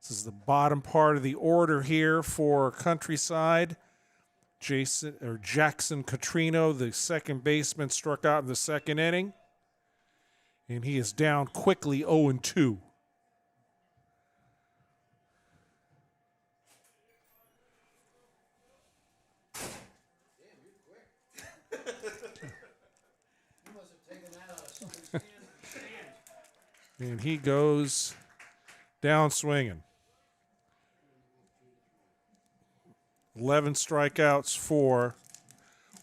This is the bottom part of the order here for Countryside. Jackson Catrino, the second baseman, struck out in the second inning. And he is down quickly 0-2. And he goes down swinging. 11 strikeouts for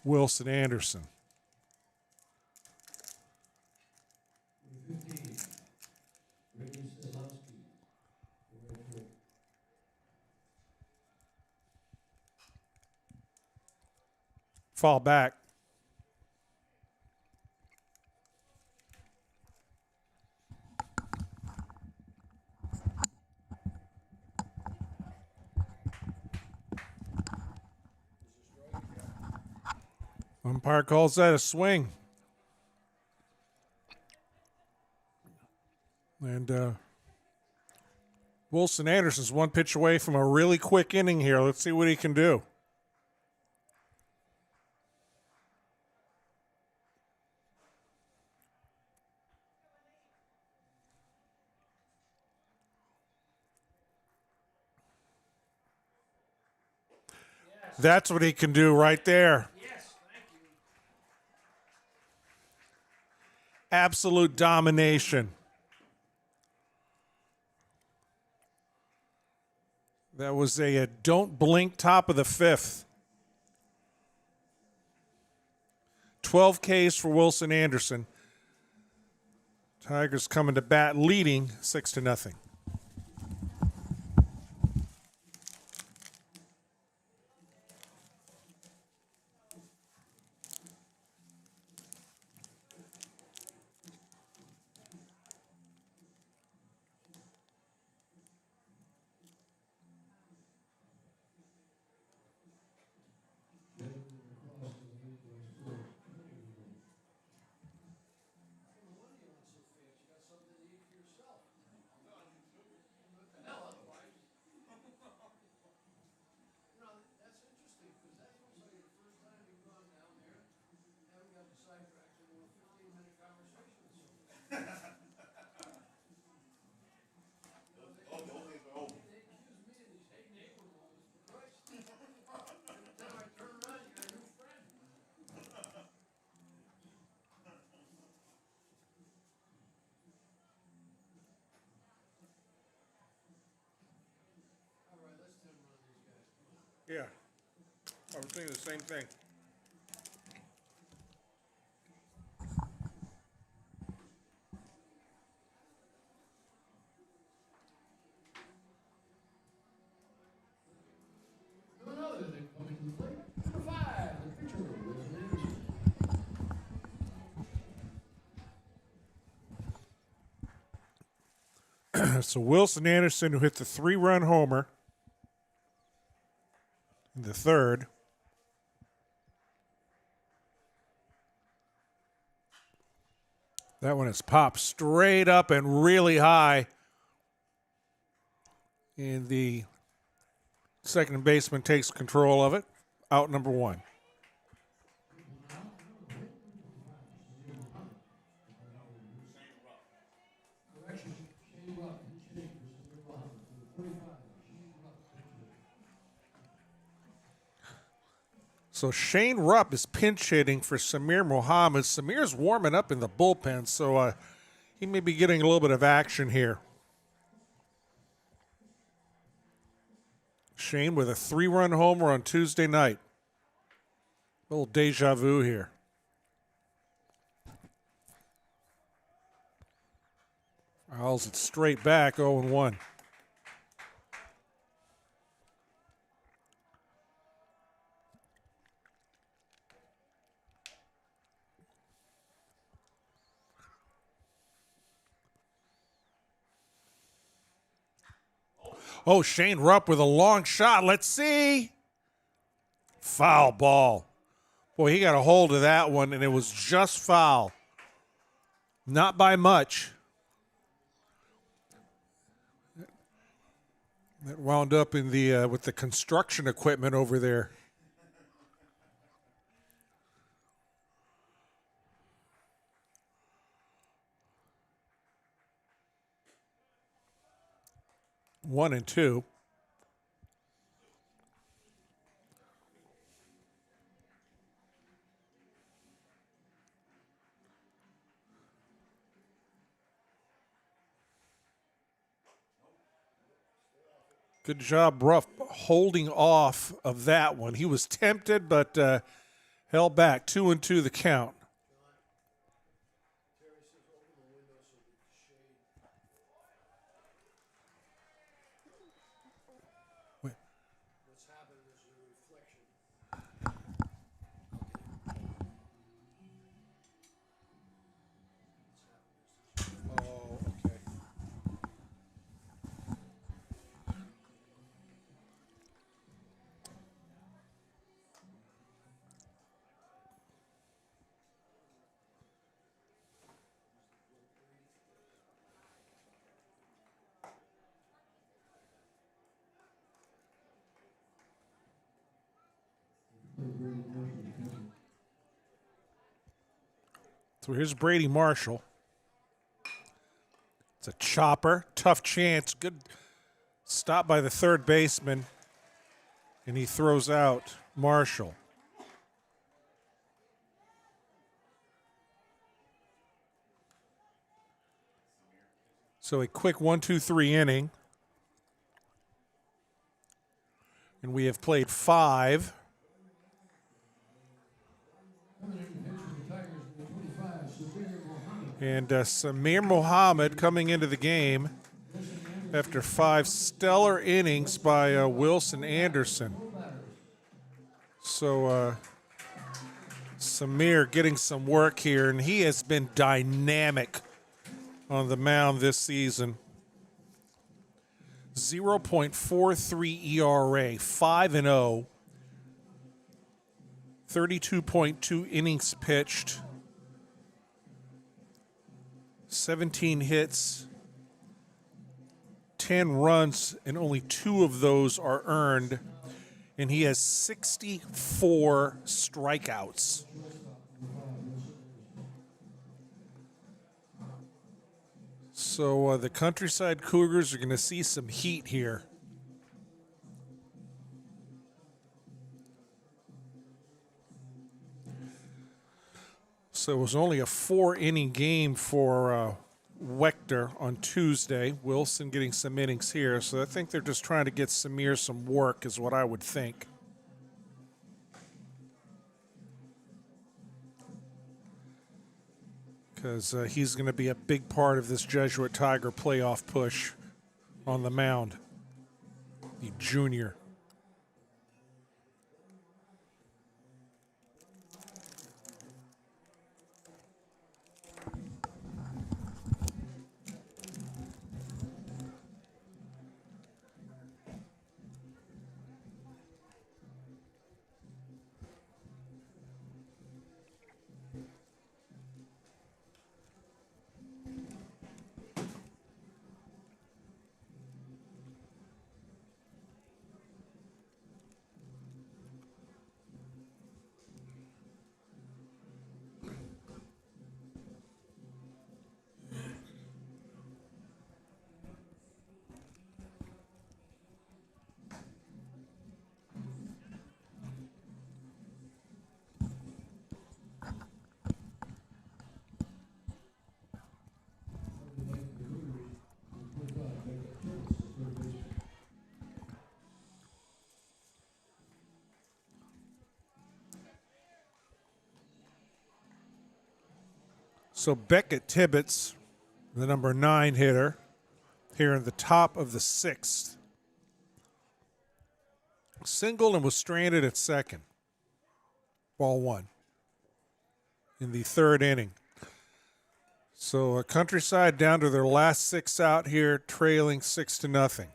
Wilson Anderson. Fall back. Umpire calls that a swing. And Wilson Anderson's one pitch away from a really quick inning here. Let's see what he can do. That's what he can do right there. Yes, thank you. Absolute domination. That was a don't blink top of the fifth. 12 Ks for Wilson Anderson. Tigers coming to bat leading 6-0. Yeah, I was thinking the same thing. None other than coming to the plate. Number 5, the pitcher, Wilson Anderson. So Wilson Anderson, who hit the 3-run homer in the third. That one is popped straight up and really high. And the second baseman takes control of it. Out number 1. Correction, Shane Rupp, pitch hitting for Samir Muhammad. Number 45, Shane Rupp, pitcher. So Shane Rupp is pinch hitting for Samir Muhammad. Samir's warming up in the bullpen, so he may be getting a little bit of action here. Shane with a 3-run homer on Tuesday night. A little deja vu here. Fouls it straight back, 0-1. Oh, Shane Rupp with a long shot. Let's see. Foul ball. Boy, he got a hold of that one, and it was just foul. Not by much. That wound up in the with the construction equipment over there. One and two. Good job, Ruff, holding off of that one. He was tempted, but held back. 2-2 the count. So here's Brady Marshall. It's a chopper. Tough chance. Good stop by the third baseman. And he throws out Marshall. So a quick 1-2-3 inning. And we have played 5. And Samir Mohammed coming into the game after 5 stellar innings by Wilson Anderson. So Samir getting some work here, and he has been dynamic on the mound this season. 0.43 ERA, 5-0, 32.2 innings pitched, 17 hits, 10 runs, and only 2 of those are earned. And he has 64 strikeouts. So the Countryside Cougars are going to see some heat here. So it was only a 4-inning game for Wechter on Tuesday. Wilson getting some innings here. So I think they're just trying to get Samir some work is what I would think. Because he's going to be a big part of this Jesuit Tiger playoff push on the mound. The junior. So Beckett Tibbetts, the number 9 hitter, here in the top of the 6th. Singled and was stranded at second. Ball 1 in the 3rd inning. So Countryside down to their last 6 out here, trailing 6-0.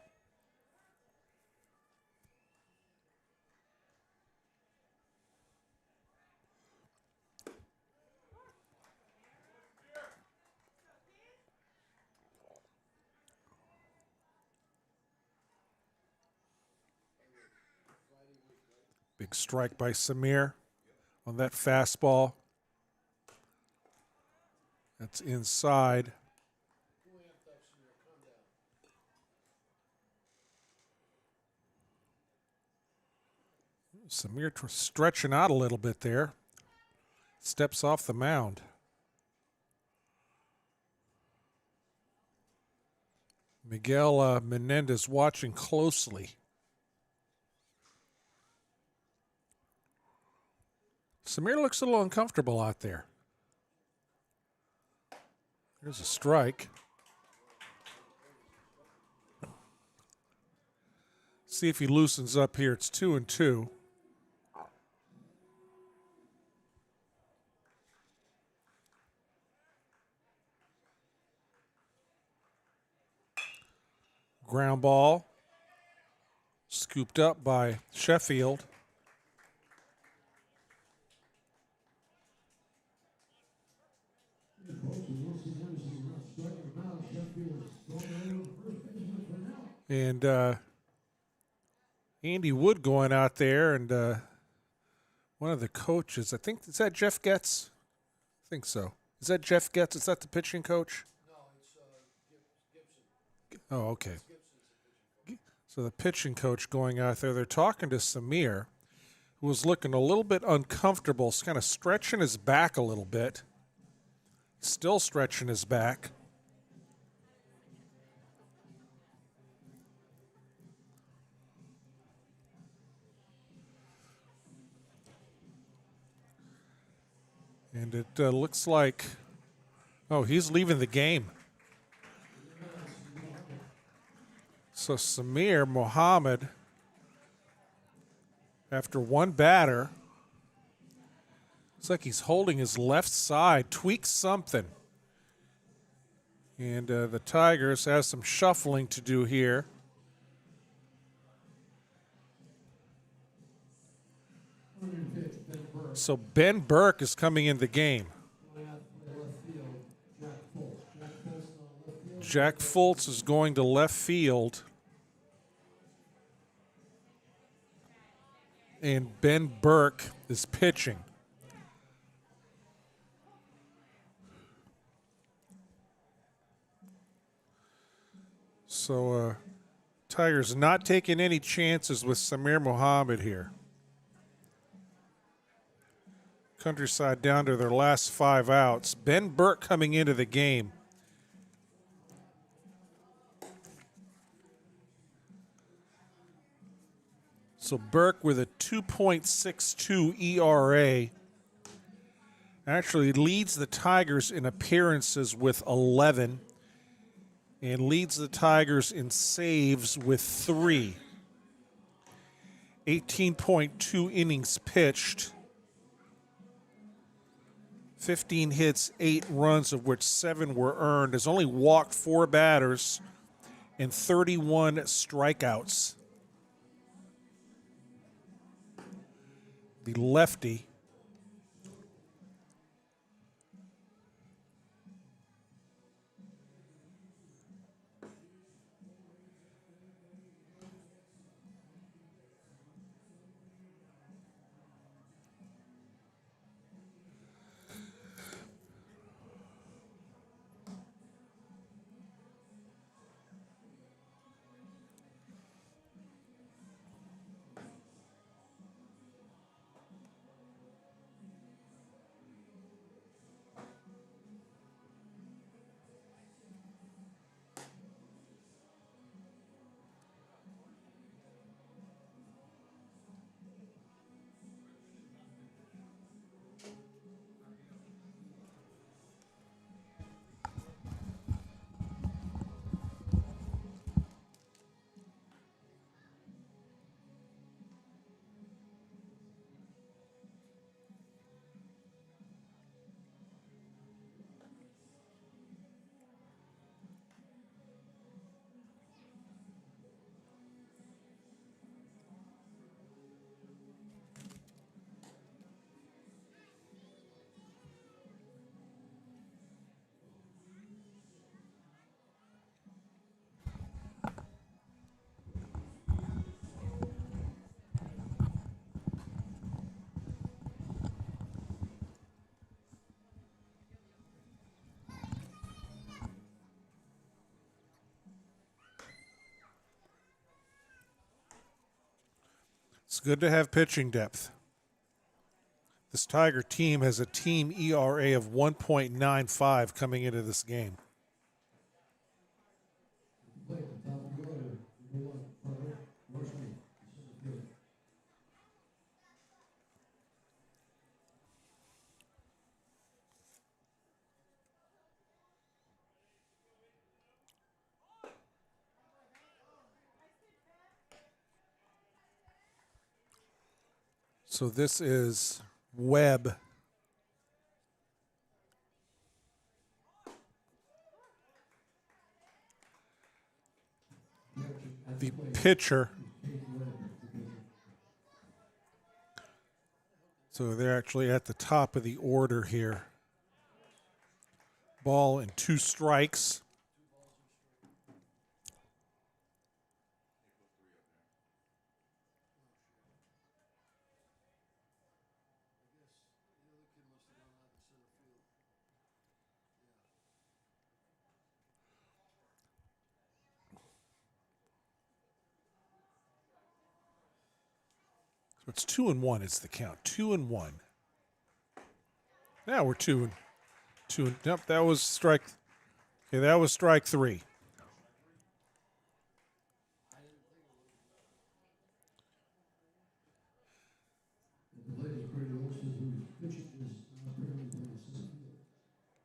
Big strike by Samir on that fastball. That's inside. Samir stretching out a little bit there. Steps off the mound. Miguel Menendez watching closely. Samir looks a little uncomfortable out there. There's a strike. See if he loosens up here. It's 2-2. Ground ball. Scooped up by Sheffield. And Andy Wood going out there and one of the coaches, I think, is that Jeff Getz? I think so. Is that Jeff Getz? Is that the pitching coach? No, it's Gibson. Oh, okay. Gibson's the pitching coach. So the pitching coach going out there, they're talking to Samir, who was looking a little bit uncomfortable, kind of stretching his back a little bit. Still stretching his back. And it looks like, oh, he's leaving the game. So Samir Mohammed, after one batter, looks like he's holding his left side, tweaks something. And the Tigers have some shuffling to do here. So Ben Burke is coming in the game. Jack Fultz is going to left field. And Ben Burke is pitching. So Tigers not taking any chances with Samir Mohammed here. Countryside down to their last 5 outs. Ben Burke coming into the game. So Burke with a 2.62 ERA actually leads the Tigers in appearances with 11 and leads the Tigers in saves with 3. 18.2 innings pitched. 15 hits, 8 runs, of which 7 were earned. Has only walked 4 batters and 31 strikeouts. The lefty. It's good to have pitching depth. This Tiger team has a team ERA of 1.95 coming into this game. So this is Webb. The pitcher. So they're actually at the top of the order here. Ball and 2 strikes. So it's 2-1 is the count. 2-1. Now we're 2-2. Yep, that was strike. Okay, that was strike 3.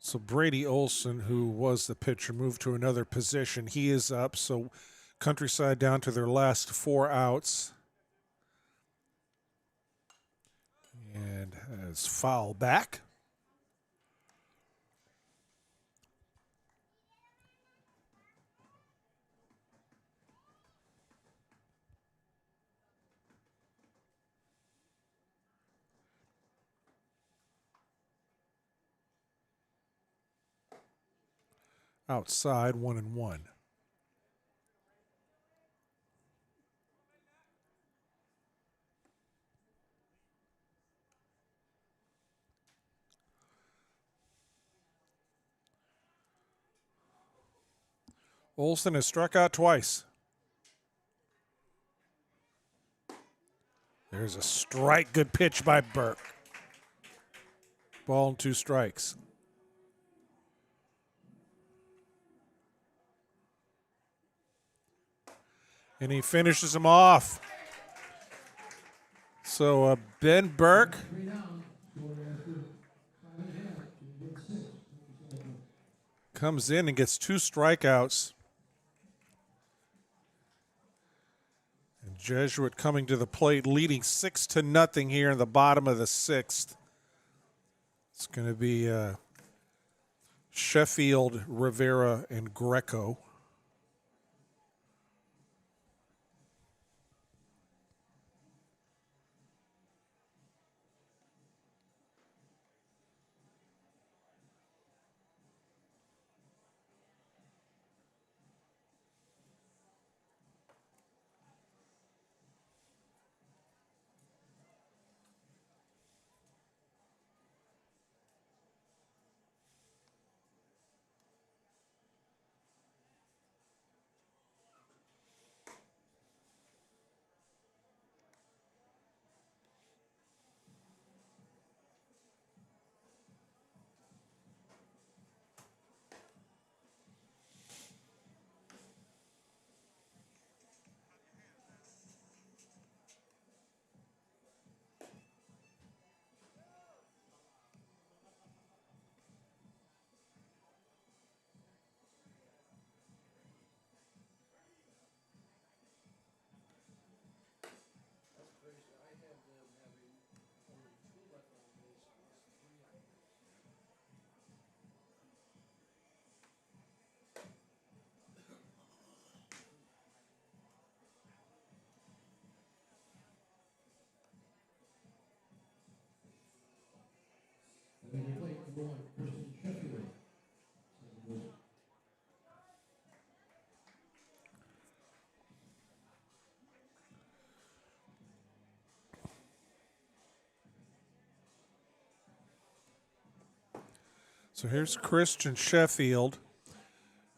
So Brady Olson, who was the pitcher, moved to another position. He is up. So Countryside down to their last 4 outs. And has foul back. Outside, 1-1. Olson has struck out twice. There's a strike. Good pitch by Burke. Ball and 2 strikes. And he finishes him off. So Ben Burke comes in and gets 2 strikeouts. And Jesuit coming to the plate, leading 6-0 here in the bottom of the 6th. It's going to be Sheffield, Rivera, and Greco. So here's Christian Sheffield,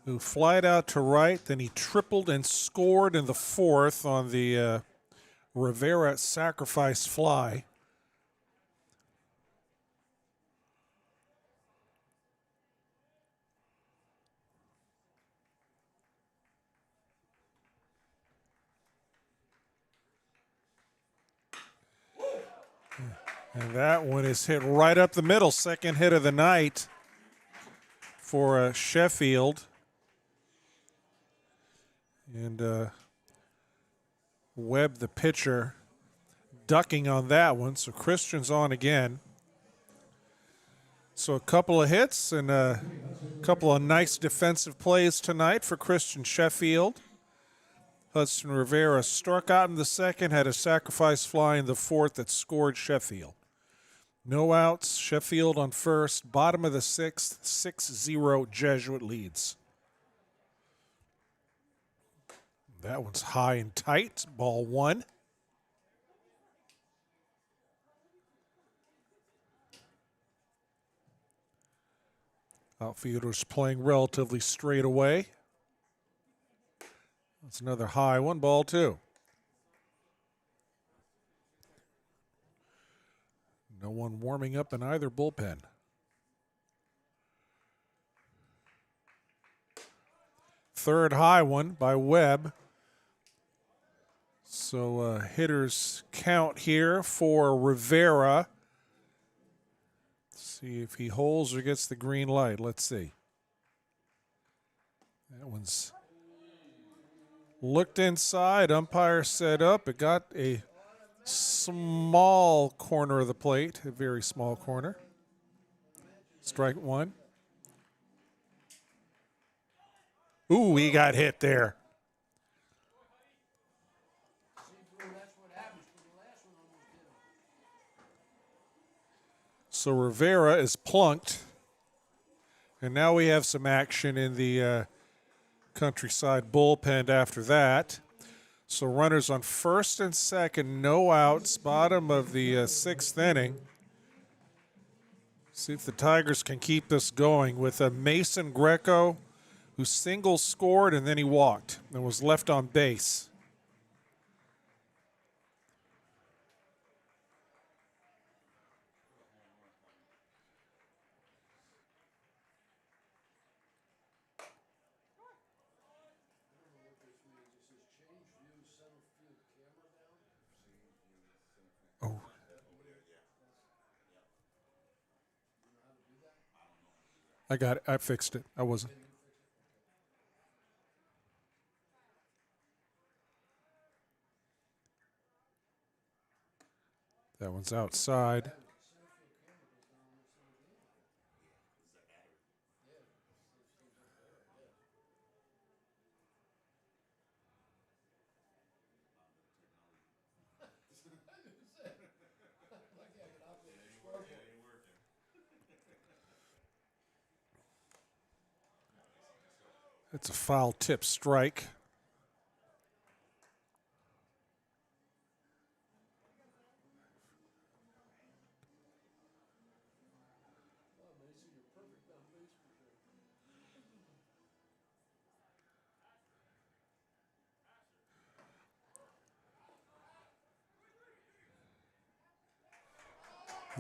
who flied out to right. Then he tripled and scored in the 4th on the Rivera sacrifice fly. And that one is hit right up the middle. Second hit of the night for Sheffield. And Webb, the pitcher, ducking on that one. So Christian's on again. So a couple of hits and a couple of nice defensive plays tonight for Christian Sheffield. Hudson Rivera struck out in the 2nd, had a sacrifice fly in the 4th that scored Sheffield. No outs, Sheffield on first, bottom of the 6th, 6-0 Jesuit leads. That one's high and tight, ball 1. Outfielders playing relatively straight away. That's another high one, ball 2. No one warming up in either bullpen. Third high one by Webb. So hitters count here for Rivera. See if he holds or gets the green light. Let's see. That one's looked inside. Umpire set up. It got a small corner of the plate, a very small corner. Strike one. Ooh, he got hit there. So Rivera is plunked. And now we have some action in the Countryside bullpen after that. So runners on first and second, no outs, bottom of the sixth inning. See if the Tigers can keep this going with a Mason Greco who single scored and then he walked and was left on base. Oh. I got it. I fixed it. I wasn't. That one's outside. It's a foul tip strike.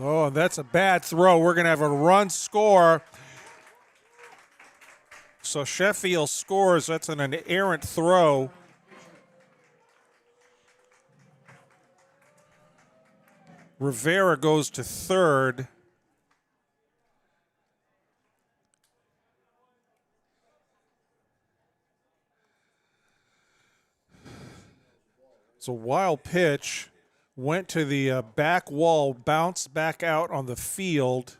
Oh, and that's a bad throw. We're going to have a run score. So Sheffield scores. That's an errant throw. Rivera goes to third. It's a wild pitch. Went to the back wall, bounced back out on the field.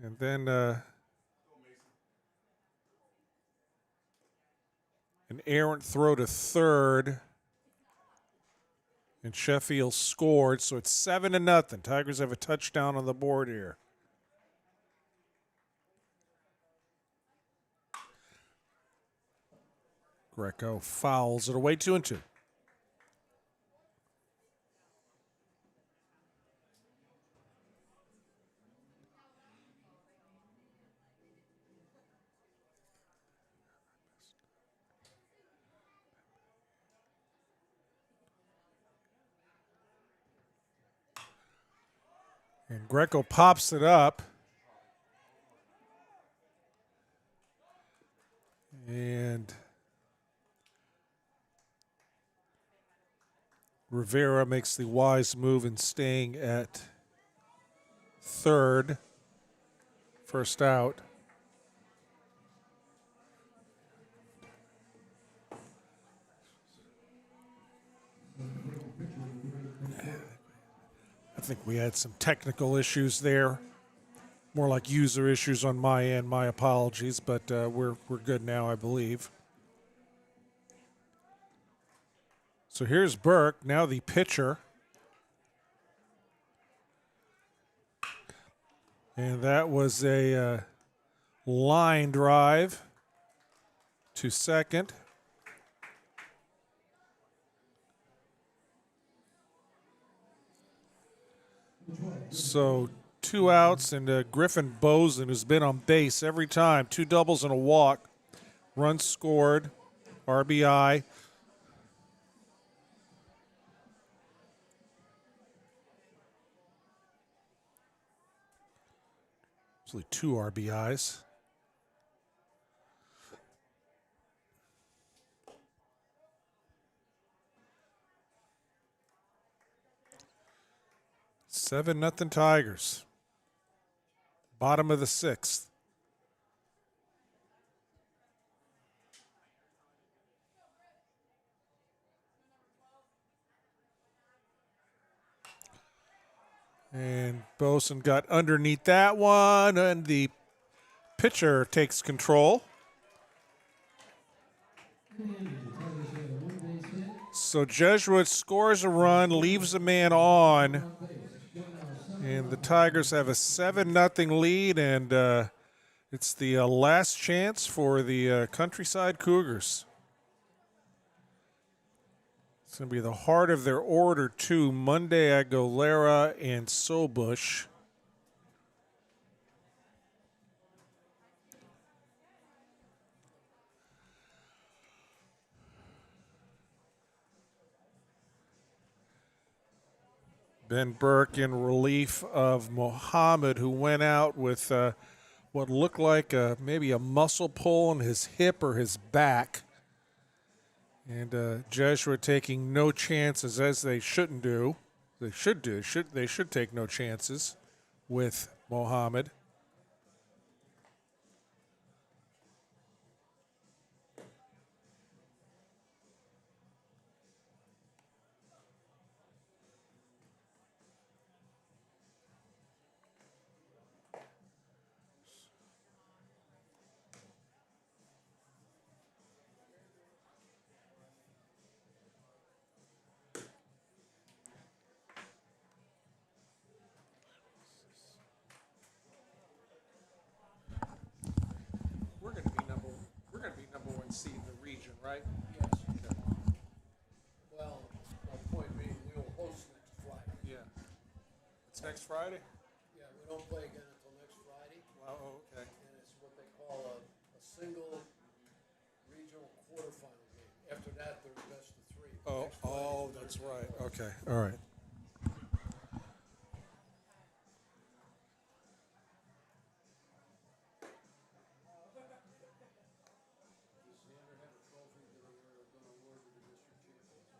And then an errant throw to third. And Sheffield scored, so it's 7-0. Tigers have a touchdown on the board here. Greco fouls it away, 2-2. And Greco pops it up. And Rivera makes the wise move in staying at third. First out. I think we had some technical issues there. More like user issues on my end. My apologies, but we're good now, I believe. So here's Burke, now the pitcher. And that was a line drive to second. So 2 outs, and Griffin Bozen, who's been on base every time, 2 doubles and a walk, runs scored, RBI. Actually, 2 RBIs. Seven nothing Tigers. Bottom of the 6th. And Boson got underneath that one, and the pitcher takes control. So Jesuit scores a run, leaves a man on, and the Tigers have a 7-0 lead, and it's the last chance for the Countryside Cougars. It's going to be the heart of their order, too. Monday, Aguilera, and Sobush. Ben Burke in relief of Mohammed, who went out with what looked like maybe a muscle pull in his hip or his back. And Jesuit taking no chances, as they shouldn't do. They should do. They should take no chances with Mohammed. We're going to be number 1 seed in the region, right? Yes. Well, my point being, we will host next Friday. Yeah. It's next Friday? Yeah, we don't play again until next Friday, Oh, okay. and it's what they call a single regional quarterfinal game. After that, there's best of 3. Next Friday is That's Thursday. right. Okay. All right. Does Xander have a trophy that they're going to award to the district champions?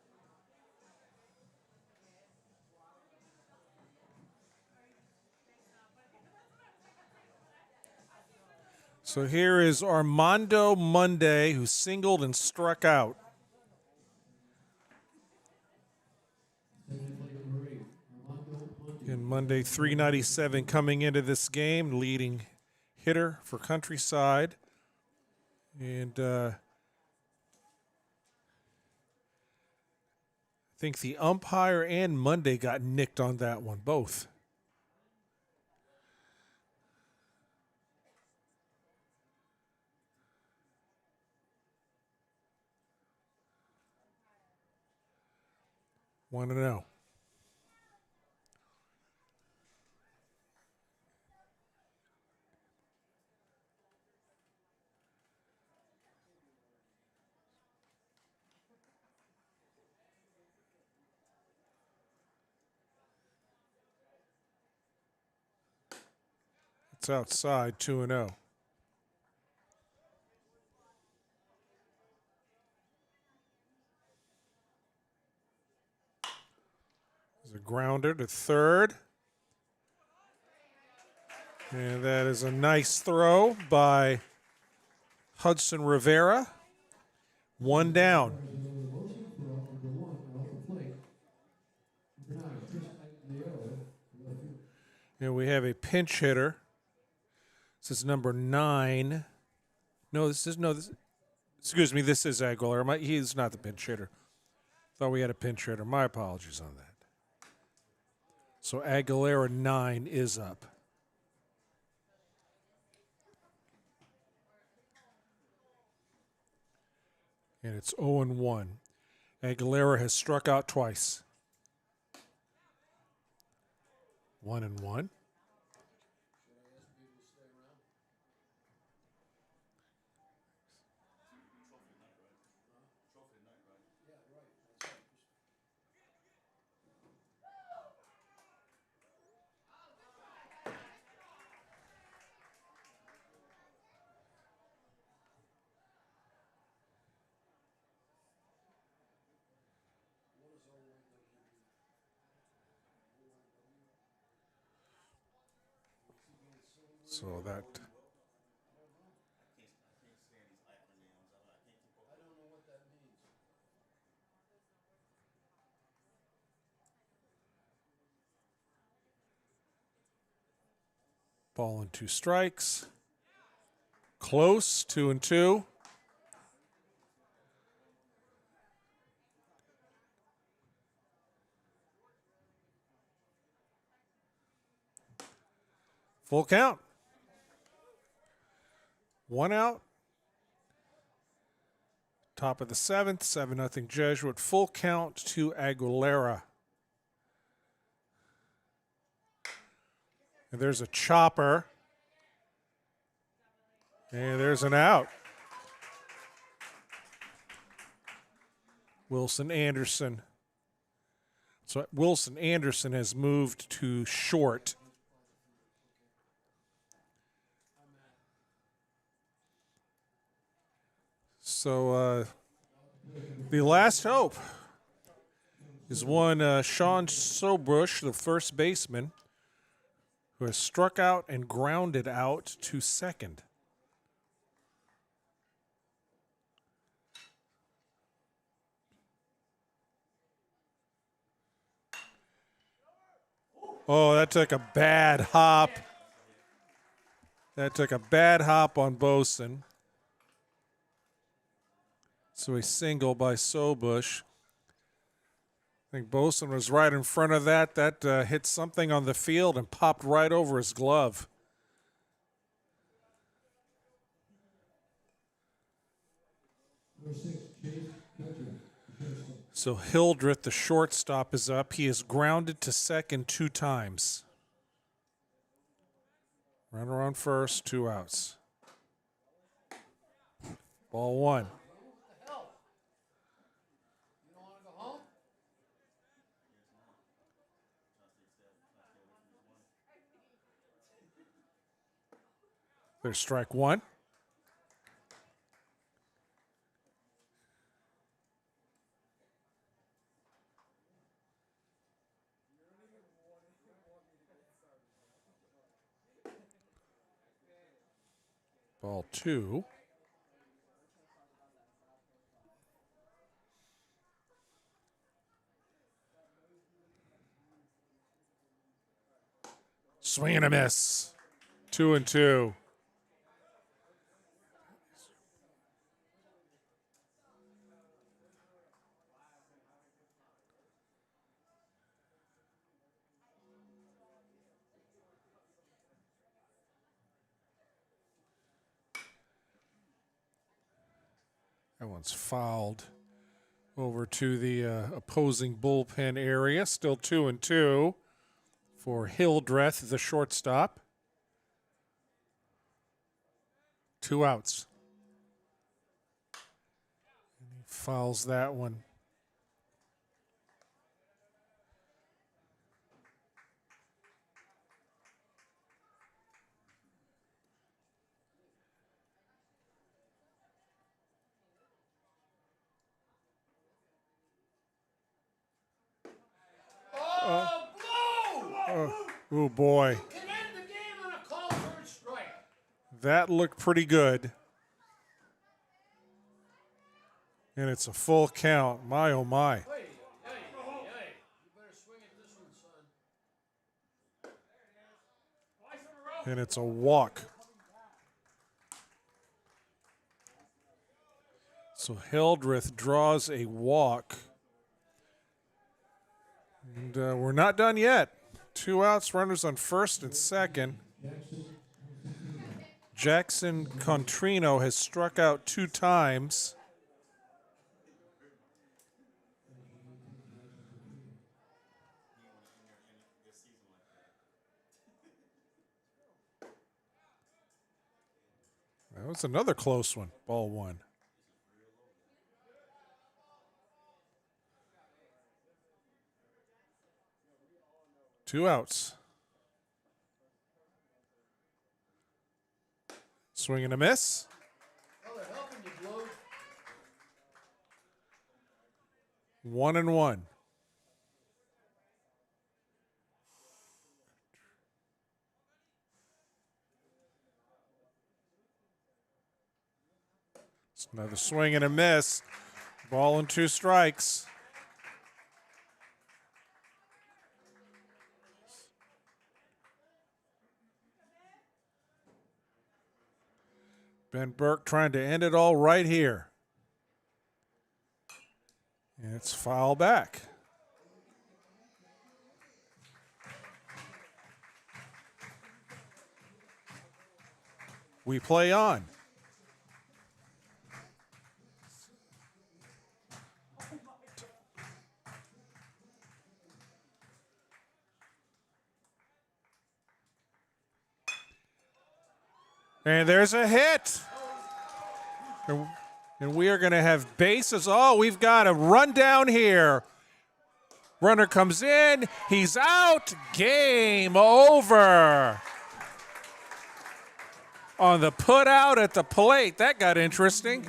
So here is Armando Monday, who singled and struck out. And Monday, 397 coming into this game, leading hitter for Countryside. And I think the umpire and Monday got nicked on that one, both. Want to know. It's outside, 2-0. There's a grounder to third. And that is a nice throw by Hudson Rivera. 1 down. And we have a pinch hitter. This is number 9. Excuse me, this is Aguilera. He's not the pinch hitter. Thought we had a pinch hitter. My apologies on that. So Aguilera 9 is up. And it's 0-1. Aguilera has struck out twice. 1-1. So that ball and 2 strikes. Close, 2-2. Full count. 1 out. Top of the 7th, 7-0 Jesuit. Full count to Aguilera. And there's a chopper. And there's an out. Wilson Anderson. So Wilson Anderson has moved to short. So the last hope is one Sean Sobrush, the first baseman, who has struck out and grounded out to second. Oh, that took a bad hop. That took a bad hop on Boson. So a single by Sobush. I think Boson was right in front of that. That hit something on the field and popped right over his glove. So Hildreth, the shortstop, is up. He is grounded to second 2 times. Runner on first, 2 outs. Ball 1. There's strike 1. Ball 2. Swing and a miss. 2-2. That one's fouled over to the opposing bullpen area. Still 2-2 for Hildreth, the shortstop. 2 outs. And he fouls that one. Oh, boy. Can end the game on a call for a strike. That looked pretty good. And it's a full count. My, oh, my. Hey, you better swing at this one, son. And it's a walk. So Hildreth draws a walk. And we're not done yet. 2 outs, runners on first and second. Jackson Contrino has struck out 2 times. That was another close one. Ball 1. Two outs. Swing and a miss. Oh, they're helping you, Blue. 1-1. Another swing and a miss. Ball and 2 strikes. Ben Burke trying to end it all right here. And it's foul back. We play on. And there's a hit. And we are going to have bases. Oh, we've got a run down here. Runner comes in. He's out. Game over. On the put out at the plate. That got interesting.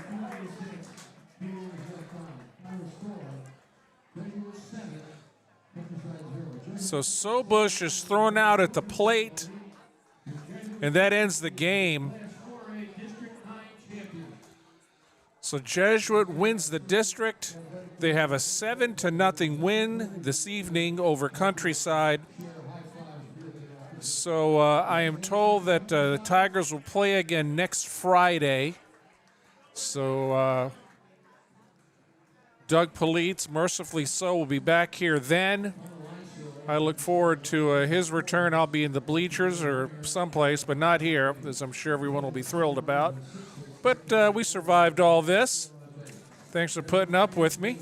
So Sobush is thrown out at the plate. And that ends the game. So Jesuit wins the district. They have a 7-0 win this evening over Countryside. So I am told that the Tigers will play again next Friday. So Doug Polites, mercifully so, will be back here then. I look forward to his return. I'll be in the bleachers or someplace, but not here, as I'm sure everyone will be thrilled about. But we survived all this. Thanks for putting up with me.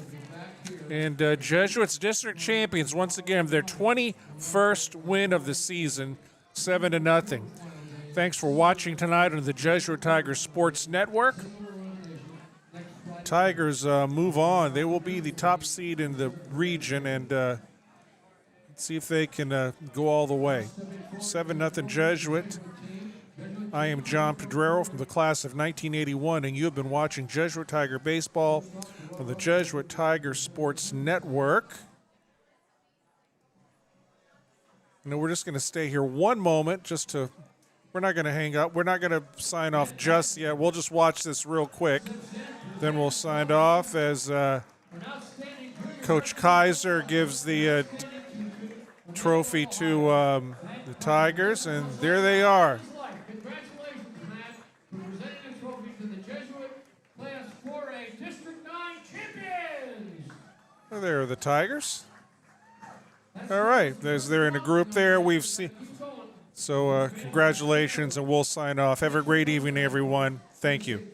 And Jesuits district champions, once again, their 21st win of the season, 7-0. Thanks for watching tonight on the Jesuit Tigers Sports Network. Tigers move on. They will be the top seed in the region, and see if they can go all the way. 7-0 Jesuit. I am John Pedrero from the class of 1981, and you have been watching Jesuit Tiger Baseball on the Jesuit Tiger Sports Network. And we're just going to stay here one moment just to, we're not going to hang up. We're not going to sign off just yet. We'll just watch this real quick. Then we'll sign off as Coach Kaiser gives the trophy to the Tigers, and there they are. Congratulations, Matt, for presenting the trophy to the Jesuit Class 4A District 9 champions. Oh, there are the Tigers. All right, they're in a group there. We've seen. So congratulations, and we'll sign off. Have a great evening, everyone. Thank you.